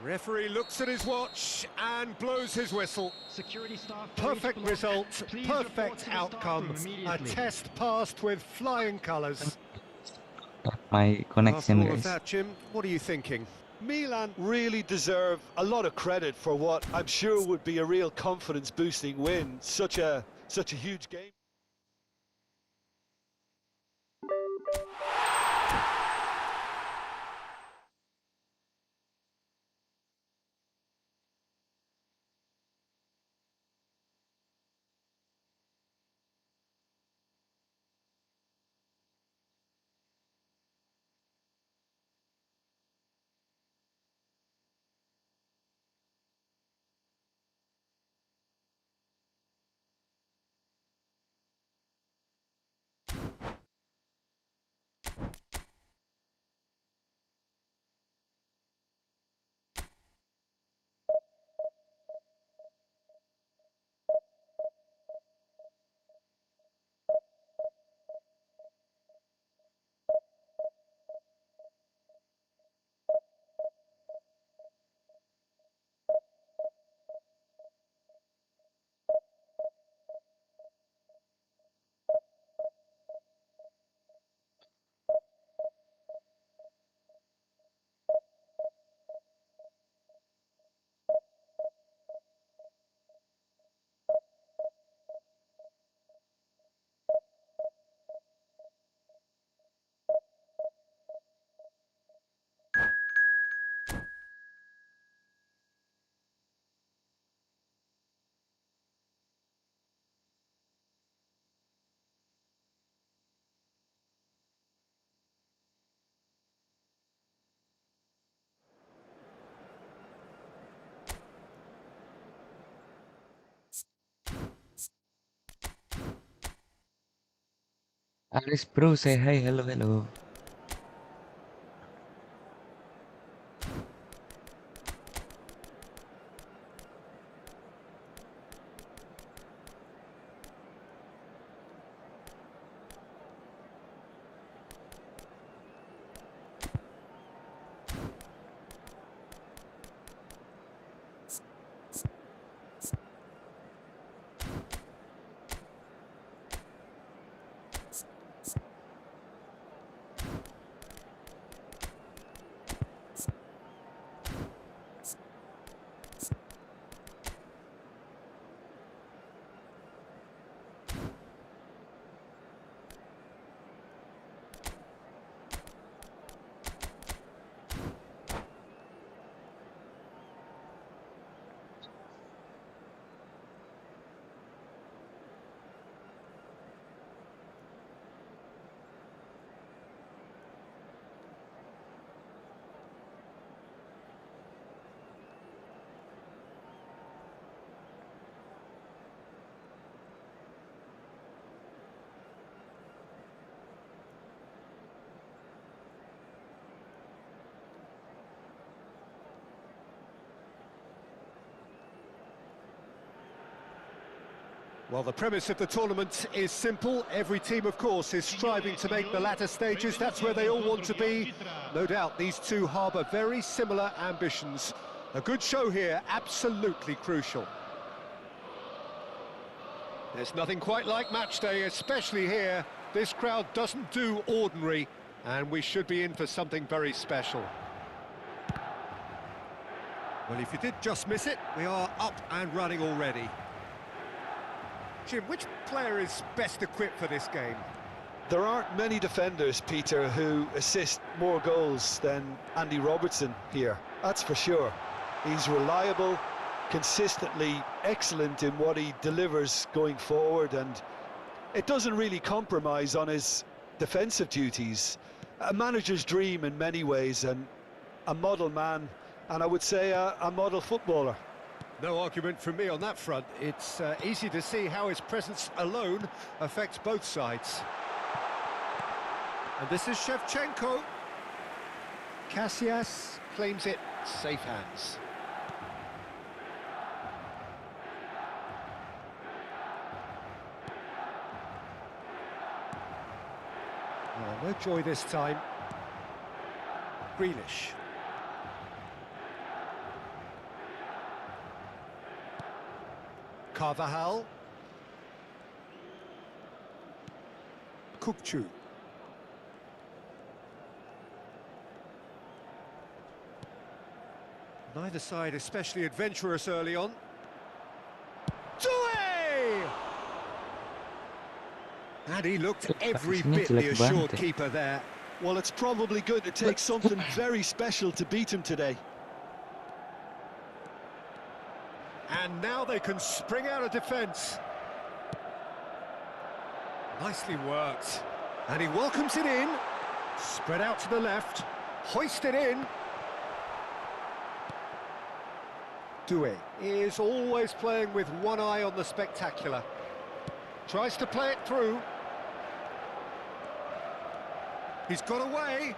Referee looks at his watch and blows his whistle. Security staff. for Perfect each block. result, Please report perfect to the staff outcome. room A immediately. test passed with flying colours. My After connection, all of guys. that, Jim, what are you thinking? Milan really deserve a lot of credit for what I'm sure would be a real confidence-boosting win. Such a huge game. Alice bro, say hi, hello, hello. Well, the premise of the tournament is simple. Every team, of course, is striving to make the latter stages. That's where they all want to be. No doubt these two harbour very similar ambitions. A good show here, absolutely crucial. There's nothing quite like match day, especially here. This crowd doesn't do ordinary, and we should be in for something very special. Well, if you did just miss it, we are up and running already. Jim, which player is best equipped for this game? There aren't many defenders, Peter, who assist more goals than Andy Robertson here, that's for sure. He's reliable, consistently excellent in what he delivers going forward, and it doesn't really compromise on his defensive duties. A manager's dream in many ways, and a model man, and I would say a model footballer. No argument from me on that front. It's easy to see how his presence alone affects both sides. And this is Shevchenko. Casillas claims it, safe hands. Oh, no joy this time. Grealish. Carvajal. Kukçu. Neither side especially adventurous early on. Doué! And he looked every bit the assured keeper there. Well, it's probably going to take something very special to beat him today. And now they can spring out of defence. Nicely worked. And he welcomes it in. Spread out to the left. Hoist it in. Doué is always playing with one eye on the spectacular. Tries to play it through. He's got away.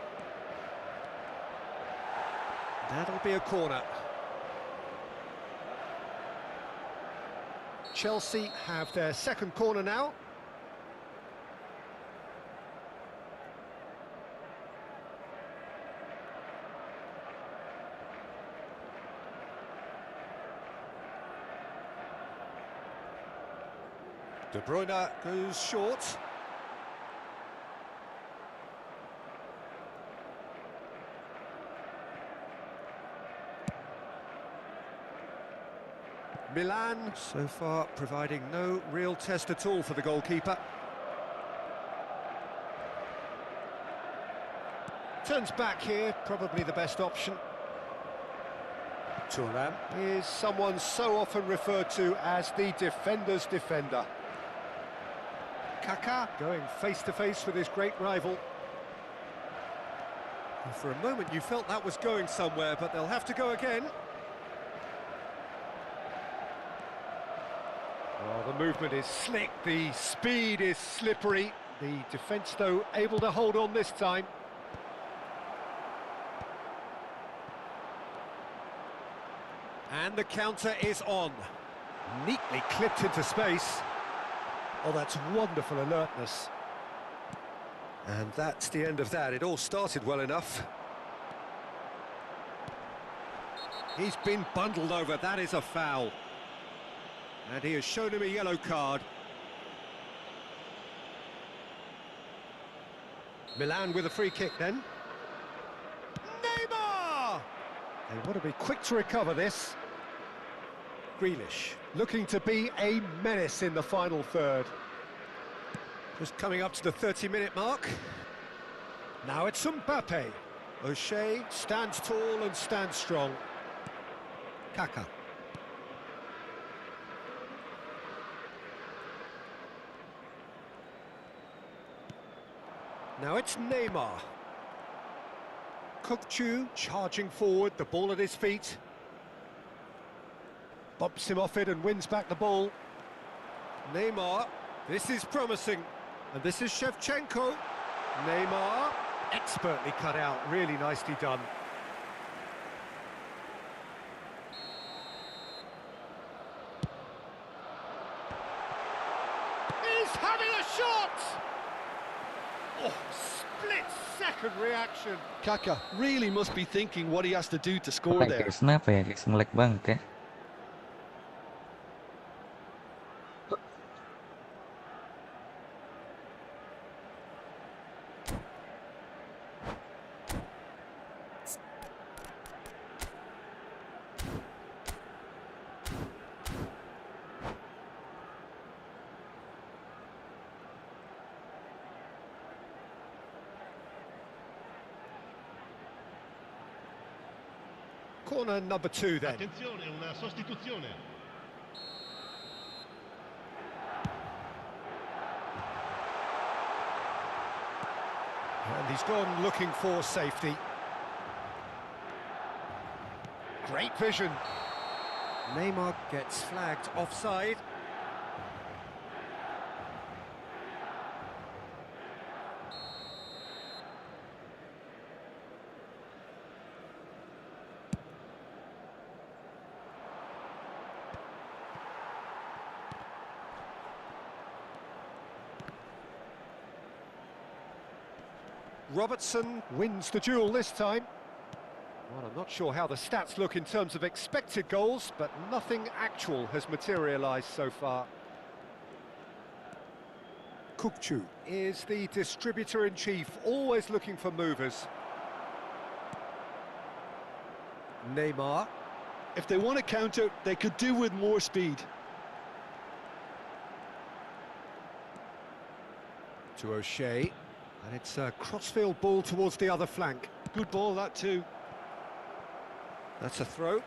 That'll be a corner. Chelsea have their second corner now. De Bruyne goes short. Milan, so far, providing no real test at all for the goalkeeper. Turns back here, probably the best option. Thuram is someone so often referred to as the defender's defender. Kaká going face-to-face with his great rival. And for a moment you felt that was going somewhere, but they'll have to go again. Well, the movement is slick, the speed is slippery. The defence, though, able to hold on this time. And the counter is on. Neatly clipped into space. Oh, that's wonderful alertness. And that's the end of that. It all started well enough. He's been bundled over. That is a foul. And he has shown him a yellow card. Milan with a free kick then. Neymar! They want to be quick to recover this. Grealish looking to be a menace in the final third. Just coming up to the 30-minute mark. Now it's Mbappe. O'Shea stands tall and stands strong. Kaka. Now it's Neymar. Kukçu charging forward, the ball at his feet. Bumps him off it and wins back the ball. Neymar, this is promising. And this is Shevchenko. Neymar, expertly cut out, really nicely done. He's having a shot! Oh, split-second reaction. Kaka really must be thinking what he has to do to score there. Guys, kenapa ya guys, nge-lag banget ya. Corner number 2 then. Attenzione, una sostituzione. And he's gone looking for safety. Great vision. Neymar gets flagged offside. Robertson wins the duel this time. Well, I'm not sure how the stats look in terms of expected goals, but nothing actual has materialised so far. Kukçu is the distributor-in-chief, always looking for movers. Neymar. If they want to counter, they could do with more speed. To O'Shea. And it's a crossfield ball towards the other flank. Good ball, that too. That's a throw.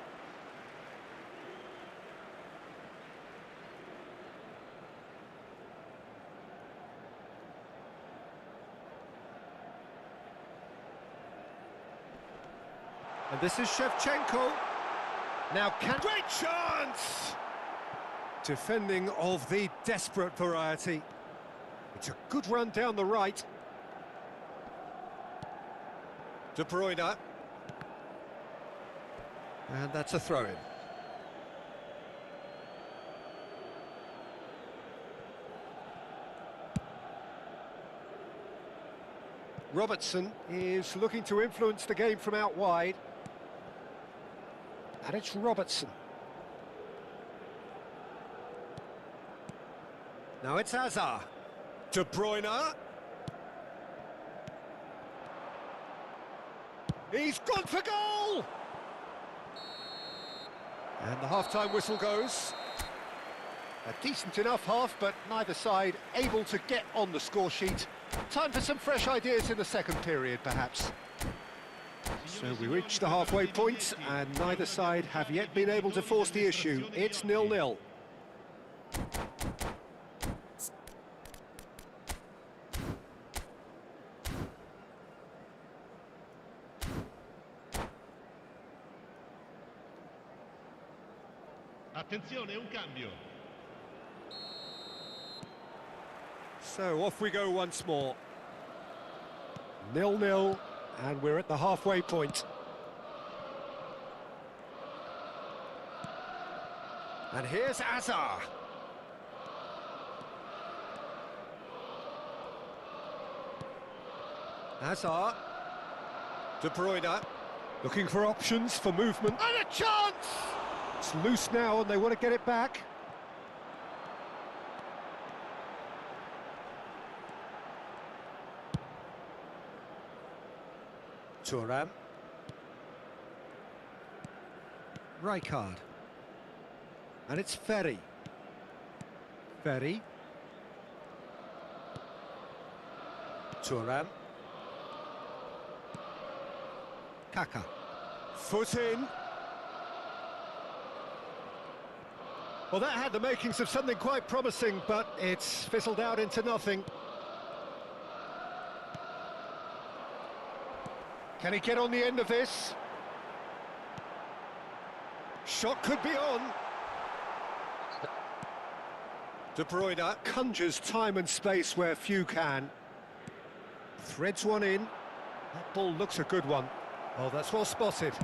And this is Shevchenko. Now great chance! Defending of the desperate variety. It's a good run down the right. De Bruyne. And that's a throw-in. Robertson is looking to influence the game from out wide. And it's Robertson. Now it's Hazard. De Bruyne. He's gone for goal! And the half-time whistle goes. A decent enough half, but neither side able to get on the score sheet. Time for some fresh ideas in the second period, perhaps. So we reach the halfway point, and neither side have yet been able to force the issue. It's 0-0. Attenzione, un cambio. So off we go once more. 0-0, and we're at the halfway point. And here's Azar. Azar. De Bruyne. Looking for options for movement. And a chance! It's loose now and they want to get it back. Thuram. Rijkaard. And it's Ferry. Ferry. Thuram. Kaka. Foot in. Well, that had the makings of something quite promising, but it's fizzled out into nothing. Can he get on the end of this? Shot could be on. De Bruyne conjures time and space where few can. Threads one in. That ball looks a good one. Oh, that's well spotted.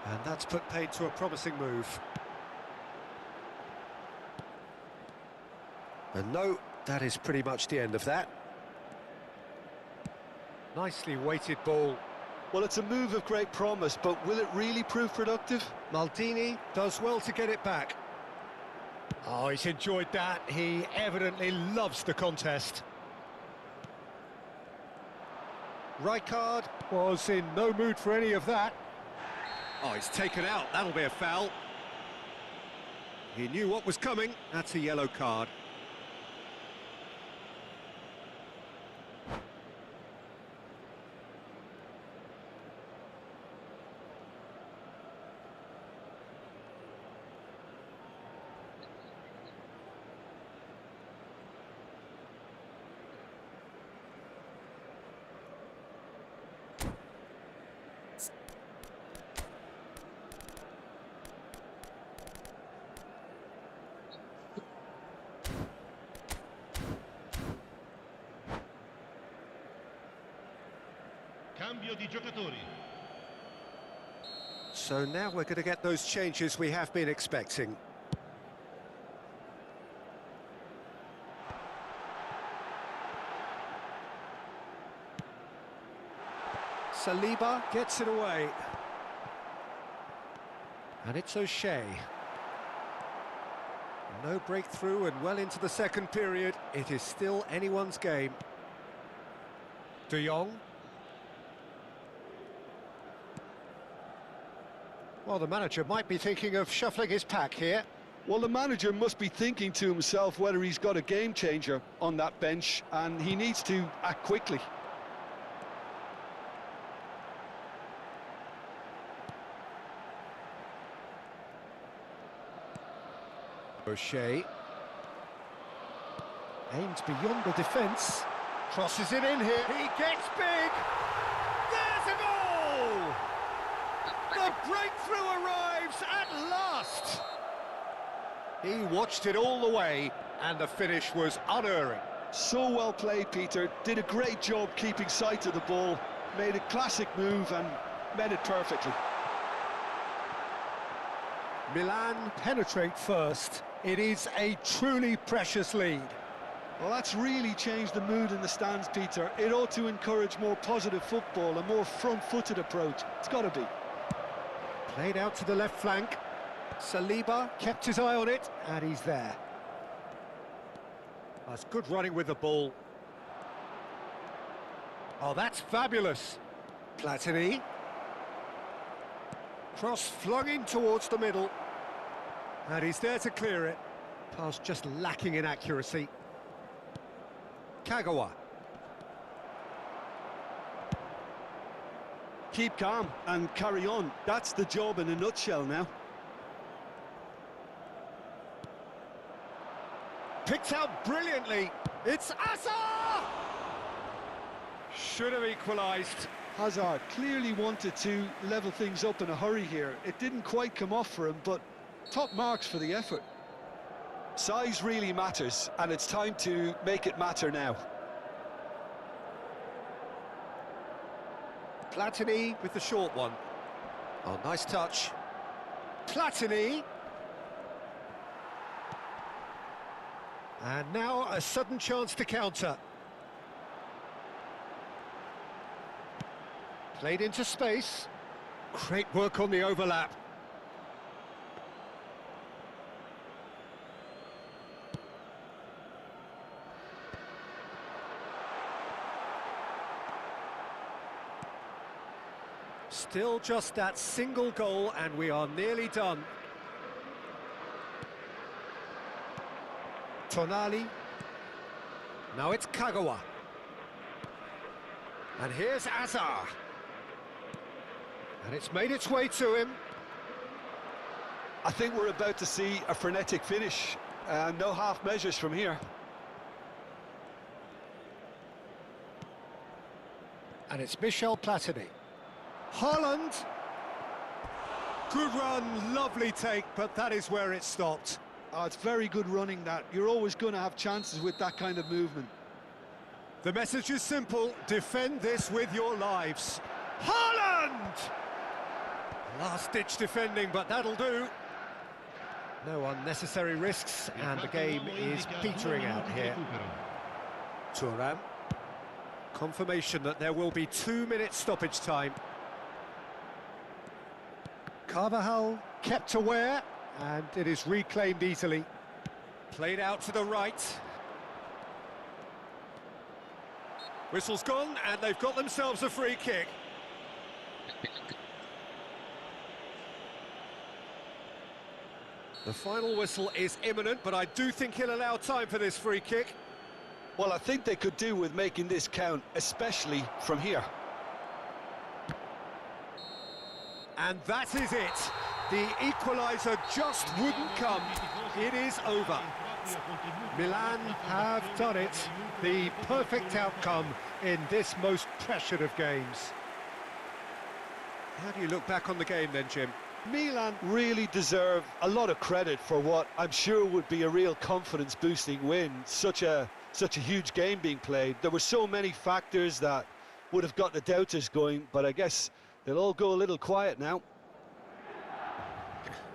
And that's put paid to a promising move. And no, that is pretty much the end of that. Nicely weighted ball. Well, it's a move of great promise, but will it really prove productive? Maldini does well to get it back. Oh, he's enjoyed that. He evidently loves the contest. Rijkaard was in no mood for any of that. Oh, he's taken out. That'll be a foul. He knew what was coming. That's a yellow card. Cambio di giocatori. So now we're going to get those changes we have been expecting. Saliba gets it away. And it's O'Shea. No breakthrough and well into the second period. It is still anyone's game. De Jong. Well, the manager might be thinking of shuffling his pack here. Well, the manager must be thinking to himself whether he's got a game changer on that bench, and he needs to act quickly. O'Shea. Aimed beyond the defence. Crosses it in here. He gets big. There's a goal! The breakthrough arrives at last. He watched it all the way, and the finish was unerring. So well played, Peter. Did a great job keeping sight of the ball. Made a classic move and met it perfectly. Milan penetrate first. It is a truly precious lead. Well, that's really changed the mood in the stands, Peter. It ought to encourage more positive football, a more front-footed approach. It's got to be. Played out to the left flank. Saliba kept his eye on it, and he's there. That's good running with the ball. Oh, that's fabulous. Platini. Cross flung in towards the middle. And he's there to clear it. Pass just lacking in accuracy. Kagawa. Keep calm and carry on. That's the job in a nutshell now. Picked out brilliantly. It's Azar! Should have equalised. Hazard clearly wanted to level things up in a hurry here. It didn't quite come off for him, but top marks for the effort. Size really matters, and it's time to make it matter now. Platini with the short one. Oh, nice touch. Platini. And now a sudden chance to counter. Played into space. Great work on the overlap. Still just that single goal and we are nearly done. Tonali. Now it's Kagawa. And here's Azar. And it's made its way to him. I think we're about to see a frenetic finish. No half measures from here. And it's Michel Platini. Holland. Good run, lovely take, but that is where it stopped. Oh, it's very good running that. You're always going to have chances with that kind of movement. The message is simple, defend this with your lives. Holland! Last-ditch defending, but that'll do. No unnecessary risks, and the game is petering out here. Thuram. Confirmation that there will be 2 minutes stoppage time. Carvajal kept aware, and it is reclaimed easily. Played out to the right. Whistle's gone, and they've got themselves a free kick. The final whistle is imminent, but I do think he'll allow time for this free kick. Well, I think they could do with making this count, especially from here. And that is it. The equaliser just wouldn't come. It is over. Milan have done it. The perfect outcome in this most pressured of games. How do you look back on the game then, Jim? Milan really deserve a lot of credit for what I'm sure would be a real confidence-boosting win. Such a huge game being played. There were so many factors that would have got the doubters going, but I guess they'll all go a little quiet now.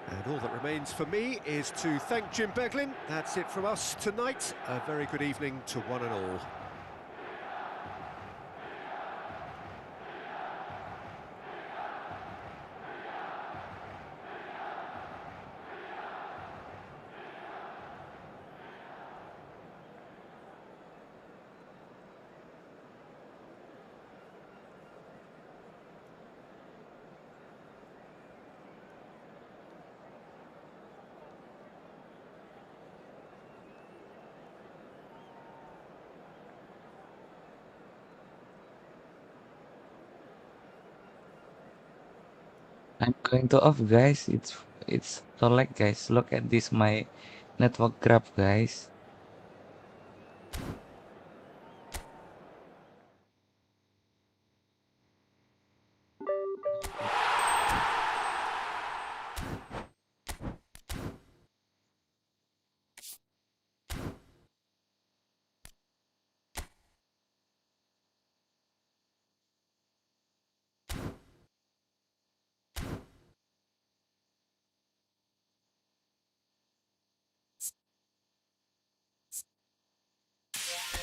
And all that remains for me is to thank Jim Beglin. That's it from us tonight. A very good evening to one and all. I'm going to off, guys. It's so like, guys, look at this my network graph, guys.